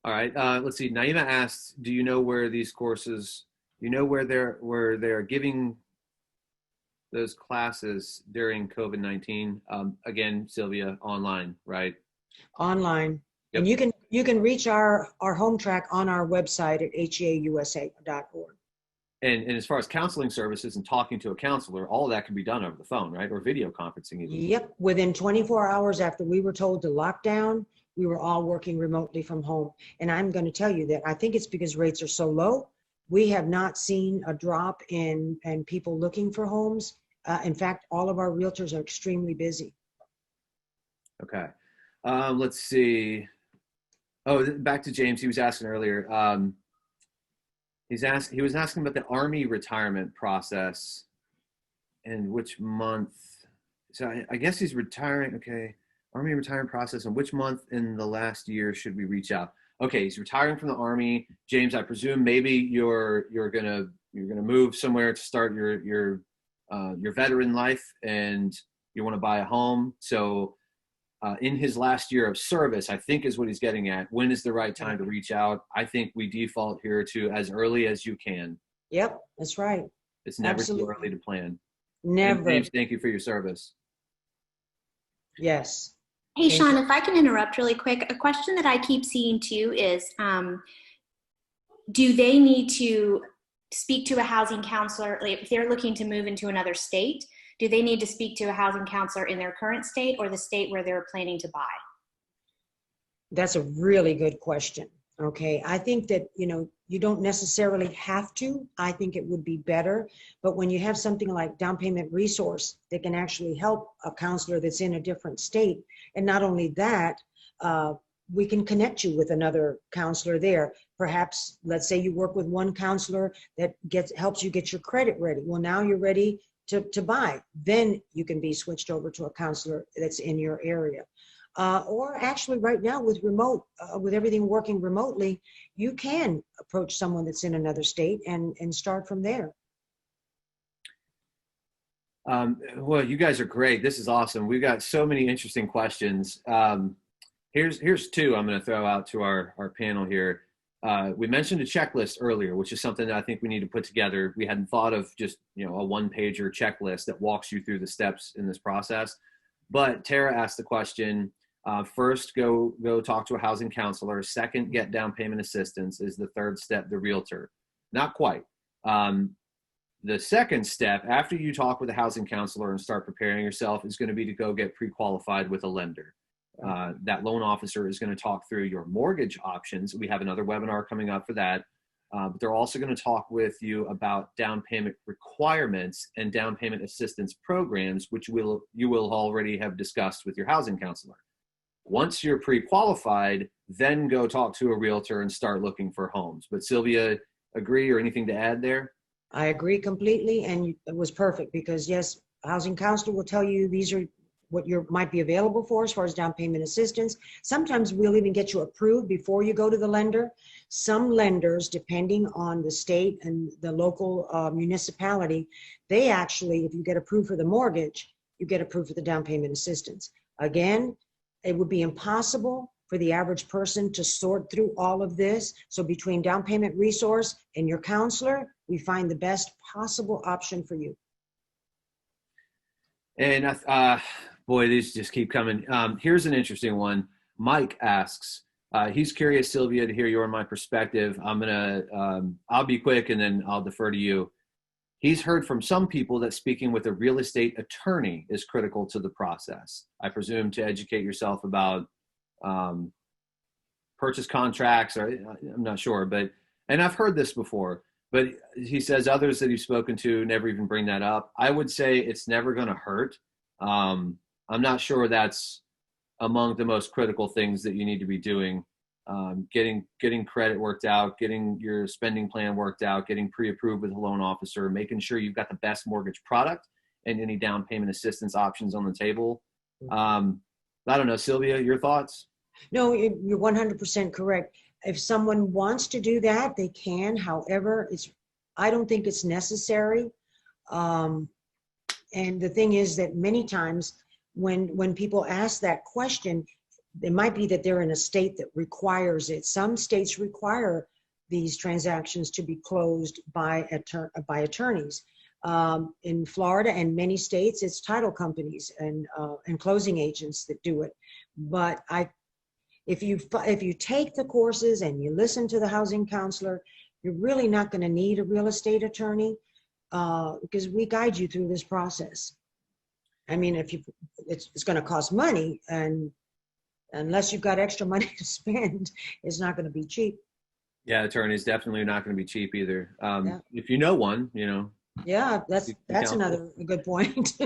All right, let's see. Naima asks, do you know where these courses, where they're giving those classes during COVID-19? Again, Sylvia, online, right? Online. Yep. And you can reach our home track on our website at heausa.org. And as far as counseling services and talking to a counselor, all of that can be done over the phone, right? Or video conferencing even. Yep. Within 24 hours after we were told to lock down, we were all working remotely from home. And I'm going to tell you that I think it's because rates are so low. We have not seen a drop in people looking for homes. In fact, all of our realtors are extremely busy. Okay. Let's see. Oh, back to James. He was asking earlier. He was asking about the Army retirement process and which month. So I guess he's retiring. Okay. Army retirement process and which month in the last year should we reach out? Okay. He's retiring from the Army. James, I presume maybe you're gonna move somewhere to start your veteran life and you want to buy a home. So in his last year of service, I think is what he's getting at. When is the right time to reach out? I think we default here to as early as you can. Yep, that's right. It's never too early to plan. Never. And James, thank you for your service. Yes. Hey, Sean, if I can interrupt really quick, a question that I keep seeing too is, do they need to speak to a housing counselor if they're looking to move into another state? Do they need to speak to a housing counselor in their current state or the state where they're planning to buy? That's a really good question. Okay. I think that, you don't necessarily have to. I think it would be better. But when you have something like down payment resource that can actually help a counselor that's in a different state, and not only that, we can connect you with another counselor there. Perhaps, let's say you work with one counselor that helps you get your credit ready. Well, now you're ready to buy. Then you can be switched over to a counselor that's in your area. Or actually right now with with everything working remotely, you can approach someone that's in another state and start from there. Well, you guys are great. This is awesome. We've got so many interesting questions. Here's two I'm going to throw out to our panel here. We mentioned a checklist earlier, which is something that I think we need to put together. We hadn't thought of just, a one-pager checklist that walks you through the steps in this process. But Tara asked the question, first, go talk to a housing counselor. Second, get down payment assistance. Is the third step the realtor? Not quite. The second step, after you talk with a housing counselor and start preparing yourself, is going to be to go get pre-qualified with a lender. That loan officer is going to talk through your mortgage options. We have another webinar coming up for that. But they're also going to talk with you about down payment requirements and down payment assistance programs, which you will already have discussed with your housing counselor. Once you're pre-qualified, then go talk to a realtor and start looking for homes. But Sylvia, agree or anything to add there? I agree completely, and it was perfect because yes, a housing counselor will tell you these are what you might be available for as far as down payment assistance. Sometimes we'll even get you approved before you go to the lender. Some lenders, depending on the state and the local municipality, they actually, if you get approved for the mortgage, you get approved for the down payment assistance. Again, it would be impossible for the average person to sort through all of this. So between down payment resource and your counselor, we find the best possible option for you. And boy, these just keep coming. Here's an interesting one. Mike asks, he's curious, Sylvia, to hear your and my perspective. I'll be quick and then I'll defer to you. He's heard from some people that speaking with a real estate attorney is critical to the process. I presume to educate yourself about purchase contracts, or I'm not sure, and I've heard this before, but he says others that he's spoken to never even bring that up. I would say it's never going to hurt. I'm not sure that's among the most critical things that you need to be doing. Getting credit worked out, getting your spending plan worked out, getting pre-approved with a loan officer, making sure you've got the best mortgage product and any down payment assistance options on the table. I don't know, Sylvia, your thoughts? No, you're 100% correct. If someone wants to do that, they can. However, I don't think it's necessary. And the thing is that many times when people ask that question, it might be that they're in a state that requires it. Some states require these transactions to be closed by attorneys. In Florida and many states, it's title companies and closing agents that do it. But if you take the courses and you listen to the housing counselor, you're really not going to need a real estate attorney because we guide you through this process. I mean, it's going to cost money, and unless you've got extra money to spend, it's not going to be cheap. Yeah, attorneys definitely not going to be cheap either. Yeah. If you know one, you know. Yeah, that's another good point.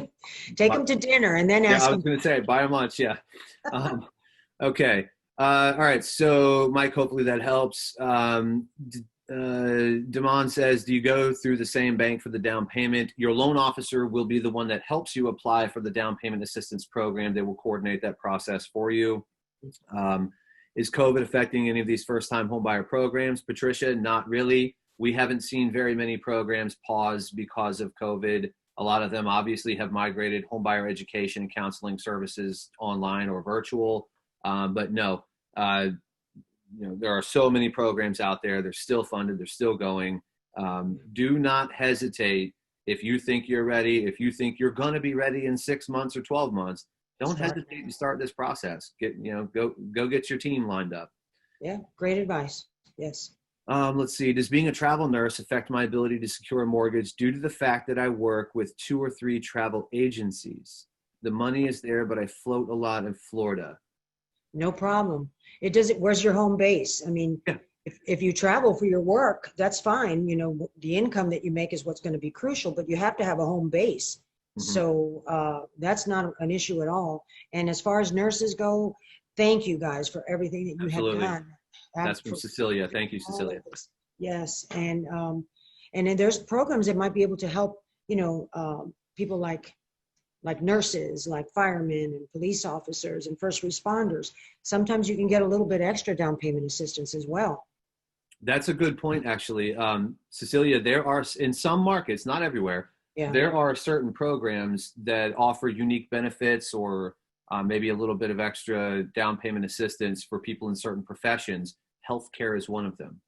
Take them to dinner and then ask them. I was going to say, buy them lunch, yeah. Okay. All right, so Mike, hopefully that helps. Damon says, do you go through the same bank for the down payment? Your loan officer will be the one that helps you apply for the down payment assistance program. They will coordinate that process for you. Is COVID affecting any of these first-time homebuyer programs? Patricia, not really. We haven't seen very many programs pause because of COVID. A lot of them obviously have migrated homebuyer education and counseling services online or virtual. But no, there are so many programs out there. They're still funded. They're still going. Do not hesitate. If you think you're ready, if you think you're going to be ready in 6 months or 12 months, don't hesitate to start this process. Go get your team lined up. Yeah, great advice. Yes. Let's see. Does being a travel nurse affect my ability to secure a mortgage due to the fact that I work with 2 or 3 travel agencies? The money is there, but I float a lot in Florida. No problem. It doesn't. Where's your home base? I mean, yeah. if you travel for your work, that's fine. You know, the income that you make is what's going to be crucial, but you have to have a home base. Mm-hmm. So that's not an issue at all. And as far as nurses go, thank you guys for everything that you have done. That's from Cecilia. Thank you, Cecilia. Yes, and then there's programs that might be able to help. People like nurses, like firemen and police officers and first responders. Sometimes you can get a little bit extra down payment assistance as well. That's a good point, actually. Cecilia, there are, in some markets, not everywhere, there are certain programs that offer unique benefits or maybe a little bit of extra down payment assistance for people in certain professions. Healthcare is one of them.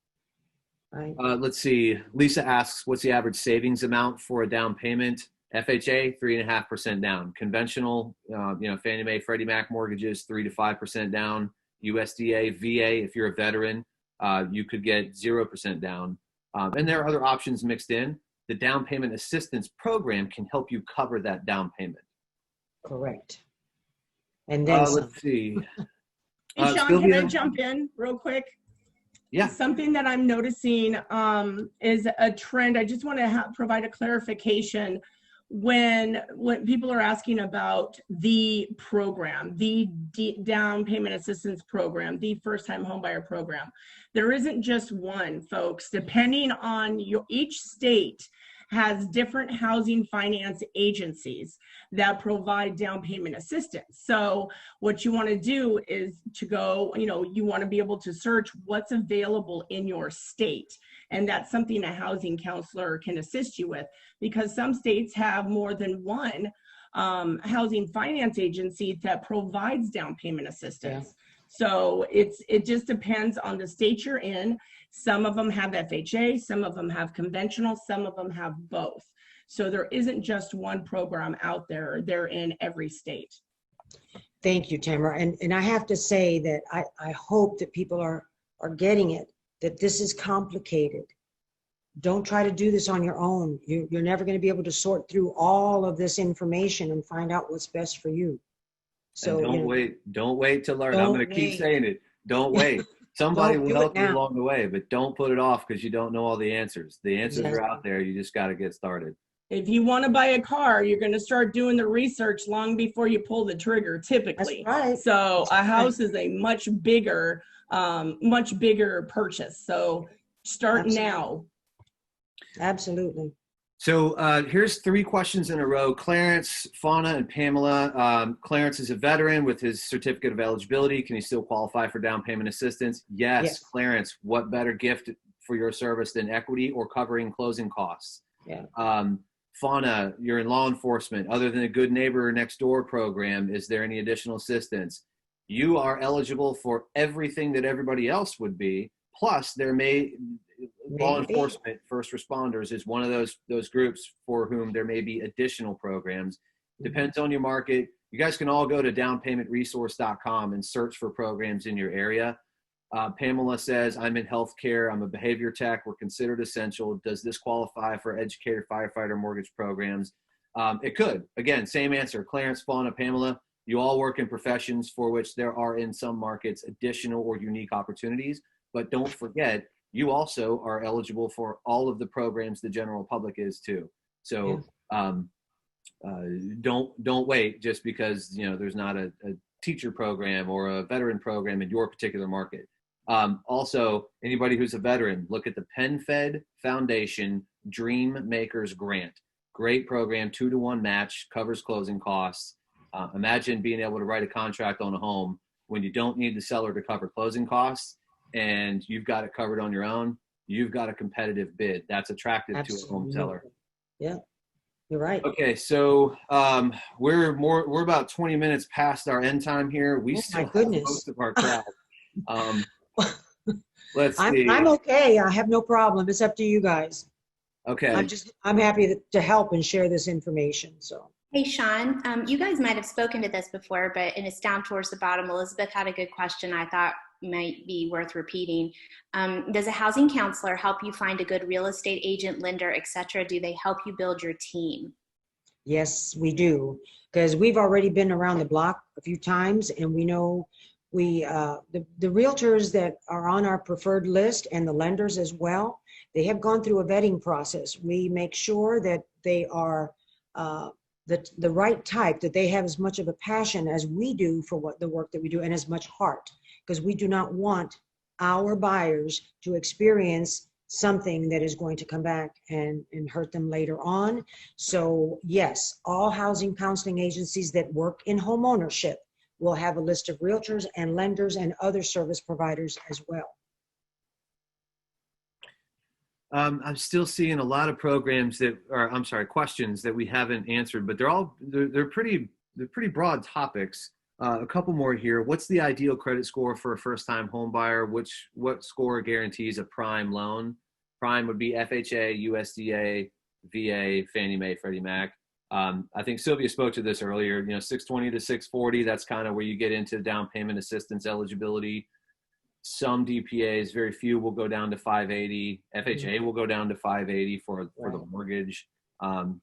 Right. Let's see. Lisa asks, what's the average savings amount for a down payment? FHA, 3.5% down. Conventional, Fannie Mae, Freddie Mac mortgages, 3 to 5% down. USDA, VA, if you're a veteran, you could get 0% down. And there are other options mixed in. The down payment assistance program can help you cover that down payment. Correct. And then let's see. Hey, Sean, Sylvia? can I jump in real quick? Yeah. Something that I'm noticing is a trend. I just want to provide a clarification when people are asking about the program, the down payment assistance program, the first-time homebuyer program. There isn't just one, folks. Depending on each state has different housing finance agencies that provide down payment assistance. So what you want to do is to go, you want to be able to search what's available in your state. And that's something a housing counselor can assist you with, because some states have more than one housing finance agency that provides down payment assistance. Yeah. So it just depends on the state you're in. Some of them have FHA, some of them have conventional, some of them have both. So there isn't just one program out there. They're in every state. Thank you, Tamara. And I have to say that I hope that people are getting it, that this is complicated. Don't try to do this on your own. You're never going to be able to sort through all of this information and find out what's best for you. So don't wait to learn. I'm going to keep saying it. Don't wait. Somebody will help you along the way, but don't put it off because you don't know all the answers. The answers are out there. You just got to get started. If you want to buy a car, you're going to start doing the research long before you pull the trigger, typically. That's right. So a house is a much bigger purchase. So start now. Absolutely. So here's 3 questions in a row. Clarence, Fauna, and Pamela. Clarence is a veteran with his certificate of eligibility. Can he still qualify for down payment assistance? Yes. Clarence, what better gift for your service than equity or covering closing costs? Yeah. Fauna, you're in law enforcement. Other than a good neighbor next door program, is there any additional assistance? You are eligible for everything that everybody else would be. Plus, law enforcement, first responders is one of those groups for whom there may be additional programs. Depends on your market. You guys can all go to downpaymentresource.com and search for programs in your area. Pamela says, I'm in healthcare. I'm a behavior tech. We're considered essential. Does this qualify for educator, firefighter, mortgage programs? It could. Again, same answer. Clarence, Fauna, Pamela, you all work in professions for which there are in some markets additional or unique opportunities. But don't forget, you also are eligible for all of the programs the general public is too. So don't wait just because there's not a teacher program or a veteran program in your particular market. Also, anybody who's a veteran, look at the PenFed Foundation Dream Makers Grant. Great program, 2-to-1 match, covers closing costs. Imagine being able to write a contract on a home when you don't need the seller to cover closing costs and you've got it covered on your own. You've got a competitive bid. That's attractive to a home seller. Yeah, you're right. Okay, so we're about 20 minutes past our end time here. We still have most of our crowd. Let's see. I'm okay. I have no problem. It's up to you guys. Okay. I'm happy to help and share this information. So. Hey, Sean, you guys might have spoken to this before, but it's down towards the bottom. Elizabeth had a good question I thought might be worth repeating. Does a housing counselor help you find a good real estate agent, lender, etc.? Do they help you build your team? Yes, we do, because we've already been around the block a few times, and we know the realtors that are on our preferred list and the lenders as well, they have gone through a vetting process. We make sure that they are the right type, that they have as much of a passion as we do for the work that we do, and as much heart, because we do not want our buyers to experience something that is going to come back and hurt them later on. So yes, all housing counseling agencies that work in home ownership will have a list of realtors and lenders and other service providers as well. I'm still seeing a lot of programs questions that we haven't answered, but they're pretty broad topics. A couple more here. What's the ideal credit score for a first-time home buyer? What score guarantees a prime loan? Prime would be FHA, USDA, VA, Fannie Mae, Freddie Mac. I think Sylvia spoke to this earlier. 620 to 640. That's kind of where you get into down payment assistance eligibility. Some DPAs, very few, will go down to 580. FHA will go down to 580 for the mortgage.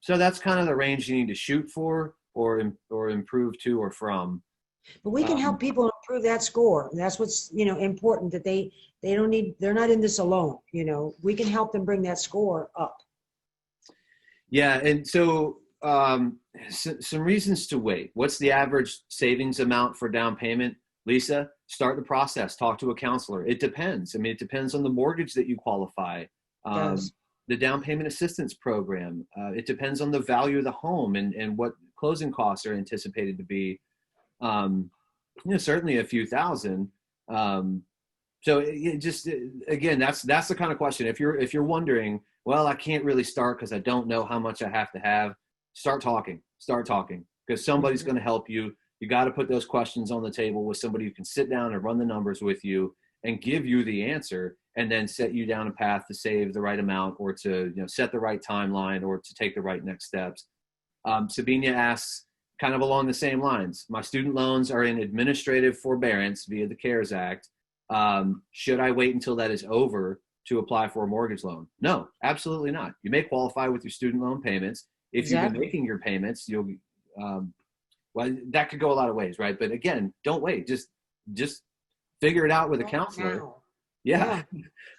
So that's kind of the range you need to shoot for or improve to or from. But we can help people improve that score. That's what's, important, that they're not in this alone. We can help them bring that score up. Yeah. And so some reasons to wait. What's the average savings amount for down payment? Lisa, start the process. Talk to a counselor. It depends. I mean, it depends on the mortgage that you qualify. The down payment assistance program. It depends on the value of the home and what closing costs are anticipated to be. Certainly a few thousand. So it just, again, that's the kind of question. If you're wondering, well, I can't really start because I don't know how much I have to have. Start talking because somebody's going to help you. You got to put those questions on the table with somebody who can sit down and run the numbers with you and give you the answer, and then set you down a path to save the right amount, or to set the right timeline, or to take the right next steps. Sabina asks, kind of along the same lines, my student loans are in administrative forbearance via the CARES Act. Should I wait until that is over to apply for a mortgage loan? No, absolutely not. You may qualify with your student loan payments. If you've been making your payments, you'll, well, that could go a lot of ways, right? But again, don't wait. Just figure it out with a counselor. Yeah.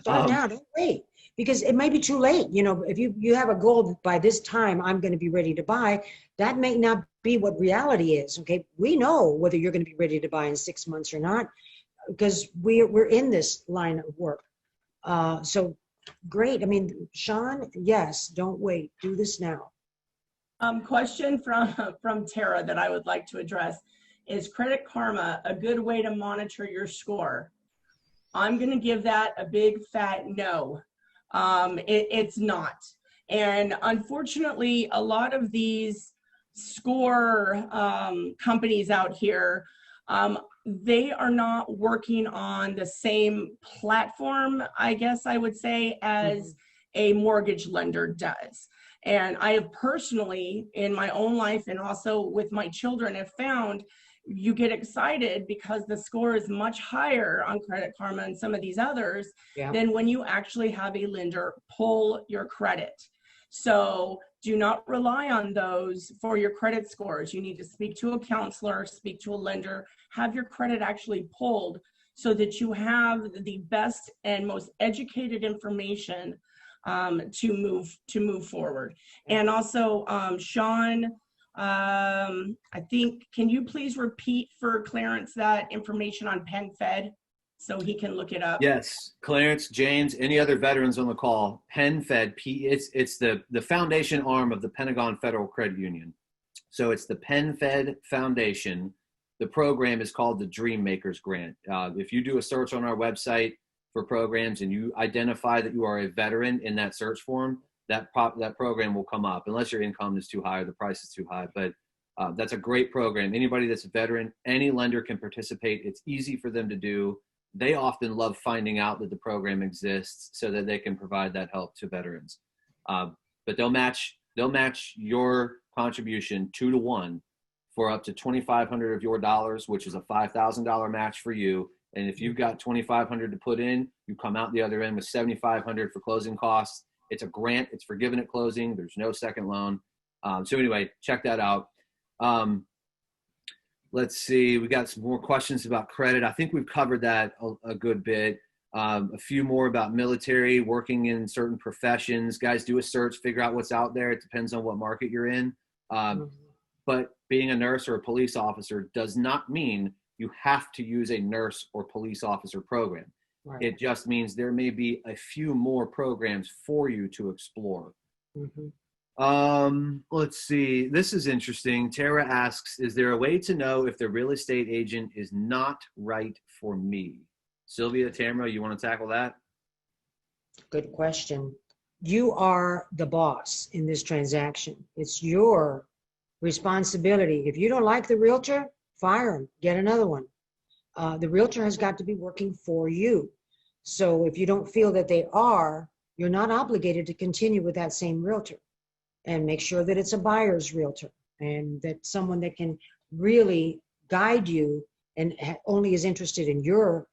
Start now. Don't wait, because it may be too late. If you have a goal that by this time I'm going to be ready to buy, that may not be what reality is. Okay. We know whether you're going to be ready to buy in 6 months or not, because we're in this line of work. So great. I mean, Sean, yes, don't wait. Do this now. Question from Tara that I would like to address is, Credit Karma a good way to monitor your score? I'm going to give that a big fat no. It's not. And unfortunately, a lot of these score companies out here, they are not working on the same platform, I guess I would say, as a mortgage lender does. And I have personally, in my own life and also with my children, have found you get excited because the score is much higher on Credit Karma and some of these others than when you actually have a lender pull your credit. So do not rely on those for your credit scores. You need to speak to a counselor, speak to a lender, have your credit actually pulled so that you have the best and most educated information to move forward. And also, Sean, I think, can you please repeat for Clarence that information on PenFed so he can look it up? Yes, Clarence, James, any other veterans on the call, PenFed, it's the foundation arm of the Pentagon Federal Credit Union. So it's the PenFed Foundation. The program is called the Dream Makers Grant. If you do a search on our website for programs and you identify that you are a veteran in that search form, that program will come up, unless your income is too high or the price is too high. But that's a great program. Anybody that's a veteran, any lender can participate. It's easy for them to do. They often love finding out that the program exists so that they can provide that help to veterans. But they'll match your contribution 2-to-1 for up to $2,500 of your dollars, which is a $5,000 match for you. And if you've got $2,500 to put in, you come out the other end with $7,500 for closing costs. It's a grant. It's forgiven at closing. There's no second loan. So anyway, check that out. Let's see. We got some more questions about credit. I think we've covered that a good bit. A few more about military, working in certain professions. Guys, do a search, figure out what's out there. It depends on what market you're in. But being a nurse or a police officer does not mean you have to use a nurse or police officer program. Right. It just means there may be a few more programs for you to explore. Let's see. This is interesting. Tara asks, is there a way to know if the real estate agent is not right for me? Sylvia, Tamara, you want to tackle that? Good question. You are the boss in this transaction. It's your responsibility. If you don't like the realtor, fire him, get another one. The realtor has got to be working for you. So if you don't feel that they are, you're not obligated to continue with that same realtor. And make sure that it's a buyer's realtor and that someone that can really guide you and only is interested in your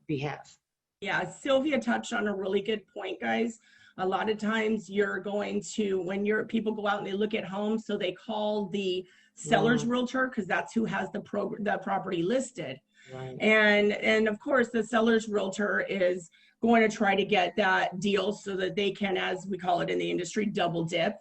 behalf. Yeah, Sylvia touched on a really good point, guys. A lot of times you're going to, when people go out and they look at homes, so they call the seller's realtor, because that's who has the property listed. Right. And of course, the seller's realtor is going to try to get that deal so that they can, as we call it in the industry, double dip.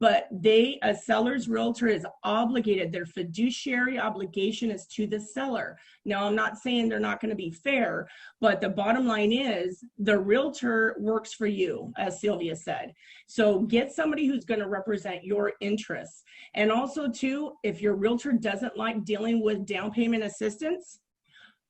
But a seller's realtor is obligated. Their fiduciary obligation is to the seller. Now, I'm not saying they're not going to be fair, but the bottom line is the realtor works for you, as Sylvia said. So get somebody who's going to represent your interests. And also, too, if your realtor doesn't like dealing with down payment assistance,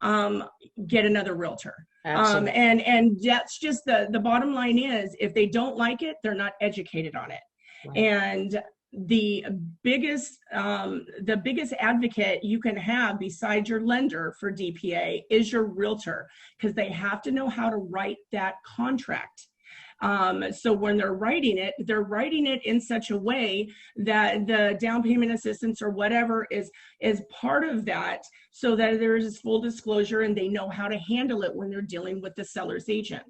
get another realtor. Absolutely. And that's just the bottom line is, if they don't like it, they're not educated on it. Right. And the biggest advocate you can have besides your lender for DPA is your realtor, because they have to know how to write that contract. So when they're writing it in such a way that the down payment assistance or whatever is part of that, so that there is full disclosure and they know how to handle it when they're dealing with the seller's agent.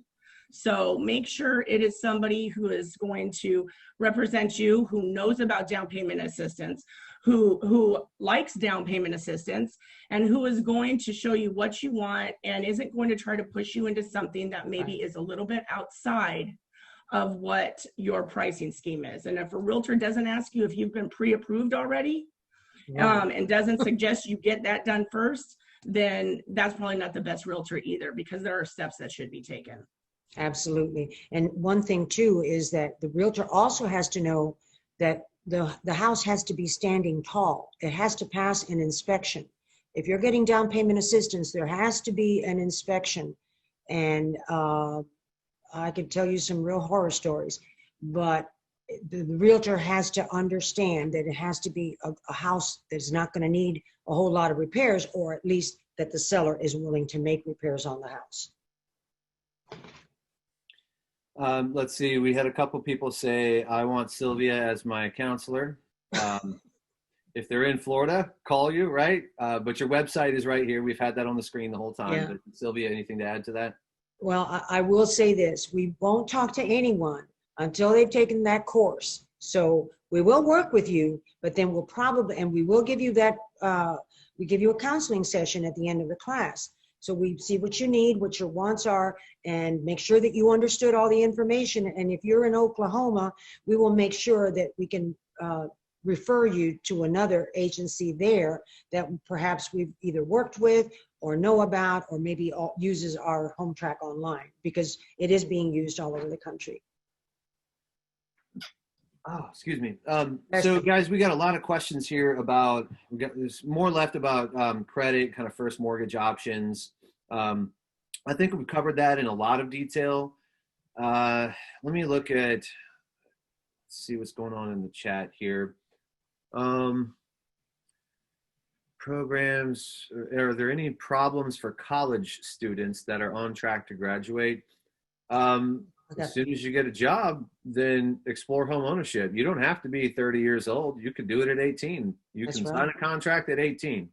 So make sure it is somebody who is going to represent you, who knows about down payment assistance, who likes down payment assistance, and who is going to show you what you want and isn't going to try to push you into something that maybe is a little bit outside of what your pricing scheme is. And if a realtor doesn't ask you if you've been pre-approved already, and doesn't suggest you get that done first, then that's probably not the best realtor either, because there are steps that should be taken. Absolutely. And one thing too is that the realtor also has to know that the house has to be standing tall. It has to pass an inspection. If you're getting down payment assistance, there has to be an inspection. And I could tell you some real horror stories, but the realtor has to understand that it has to be a house that's not going to need a whole lot of repairs, or at least that the seller is willing to make repairs on the house. Let's see, we had a couple people say, I want Sylvia as my counselor. If they're in Florida, call you, right? But your website is right here. We've had that on the screen the whole time. Yeah. But Sylvia, anything to add to that? Well, I will say this. We won't talk to anyone until they've taken that course. So we will work with you, but then we'll probably, and we will give you that, we give you a counseling session at the end of the class. So we see what you need, what your wants are, and make sure that you understood all the information. And if you're in Oklahoma, we will make sure that we can refer you to another agency there that perhaps we've either worked with or know about, or maybe uses our Home Track Online, because it is being used all over the country. Oh, excuse me. So guys, we got a lot of questions here about, there's more left about credit, kind of first mortgage options. I think we've covered that in a lot of detail. Let me look at, let's see what's going on in the chat here. Programs, are there any problems for college students that are on track to graduate? As soon as you get a job, then explore home ownership. You don't have to be 30 years old. You could do it at 18. You can sign a contract at 18.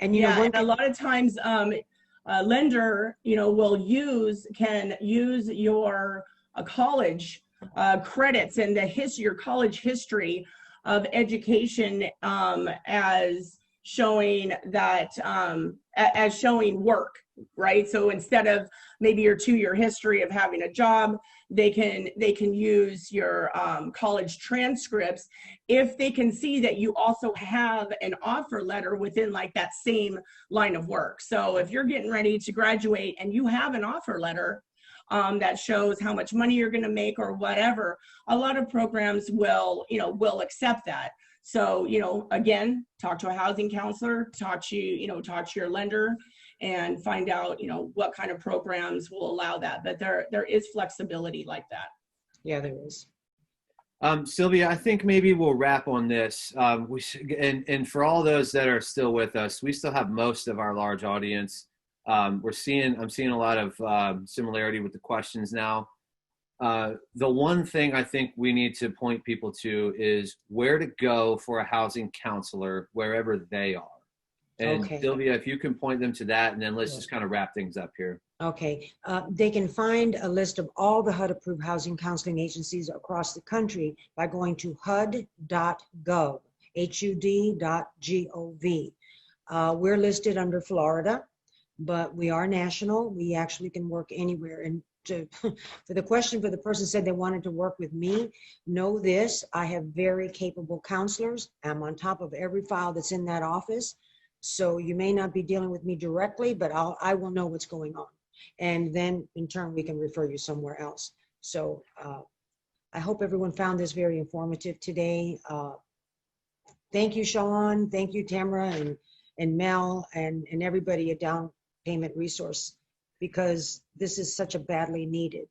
And you know, and a lot of times, a lender, can use your college credits and your college history of education as showing that as showing work, right? So instead of maybe your 2-year history of having a job, they can use your college transcripts if they can see that you also have an offer letter within like that same line of work. So if you're getting ready to graduate and you have an offer letter that shows how much money you're going to make or whatever, a lot of programs will accept that. So, again, talk to a housing counselor, talk to your lender, and find out, what kind of programs will allow that. But there is flexibility like that. Yeah, there is. Sylvia, I think maybe we'll wrap on this. And for all those that are still with us, we still have most of our large audience. I'm seeing a lot of similarity with the questions now. The one thing I think we need to point people to is where to go for a housing counselor wherever they are. And Okay. Sylvia, if you can point them to that, and then let's just kind of wrap things up here. Okay. They can find a list of all the HUD-approved housing counseling agencies across the country by going to HUD.gov, HUD.gov. We're listed under Florida, but we are national. We actually can work anywhere. And for the question for the person said they wanted to work with me, know this, I have very capable counselors. I'm on top of every file that's in that office. So you may not be dealing with me directly, but I will know what's going on. And then in turn, we can refer you somewhere else. So I hope everyone found this very informative today. Thank you, Sean. Thank you, Tamara and Mel and everybody at Down Payment Resource, because this is such a badly needed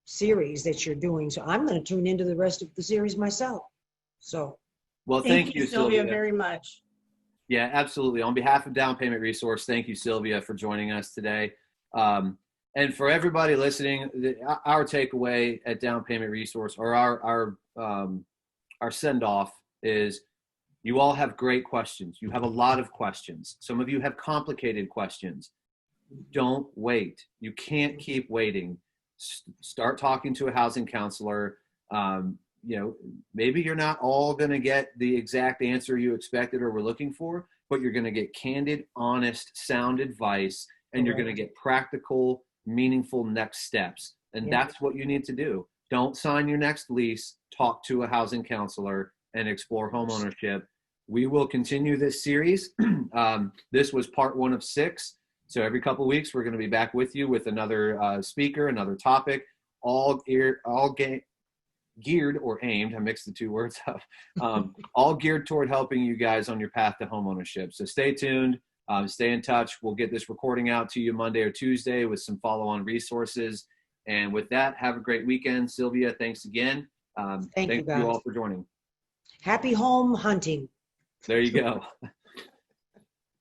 series that you're doing. So I'm going to tune into the rest of the series myself. So, Well, thank you, Sylvia, very much. Yeah, absolutely. On behalf of Down Payment Resource, thank you, Sylvia, for joining us today. And for everybody listening, our takeaway at Down Payment Resource, or our send-off, is you all have great questions. You have a lot of questions. Some of you have complicated questions. Don't wait. You can't keep waiting. Start talking to a housing counselor. Maybe you're not all going to get the exact answer you expected or were looking for, but you're going to get candid, honest, sound advice, and you're going to get practical, meaningful next steps. And that's what you need to do. Don't sign your next lease. Talk to a housing counselor and explore homeownership. We will continue this series. This was part 1 of 6. So every couple of weeks, we're going to be back with you with another speaker, another topic, all geared or aimed, I mixed the two words up, all geared toward helping you guys on your path to homeownership. So stay tuned, stay in touch. We'll get this recording out to you Monday or Tuesday with some follow-on resources. And with that, have a great weekend. Sylvia, thanks again. Thank you all for joining. Happy home hunting. There you go.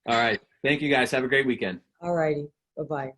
All right. Thank you guys. Have a great weekend. All righty. Bye-bye.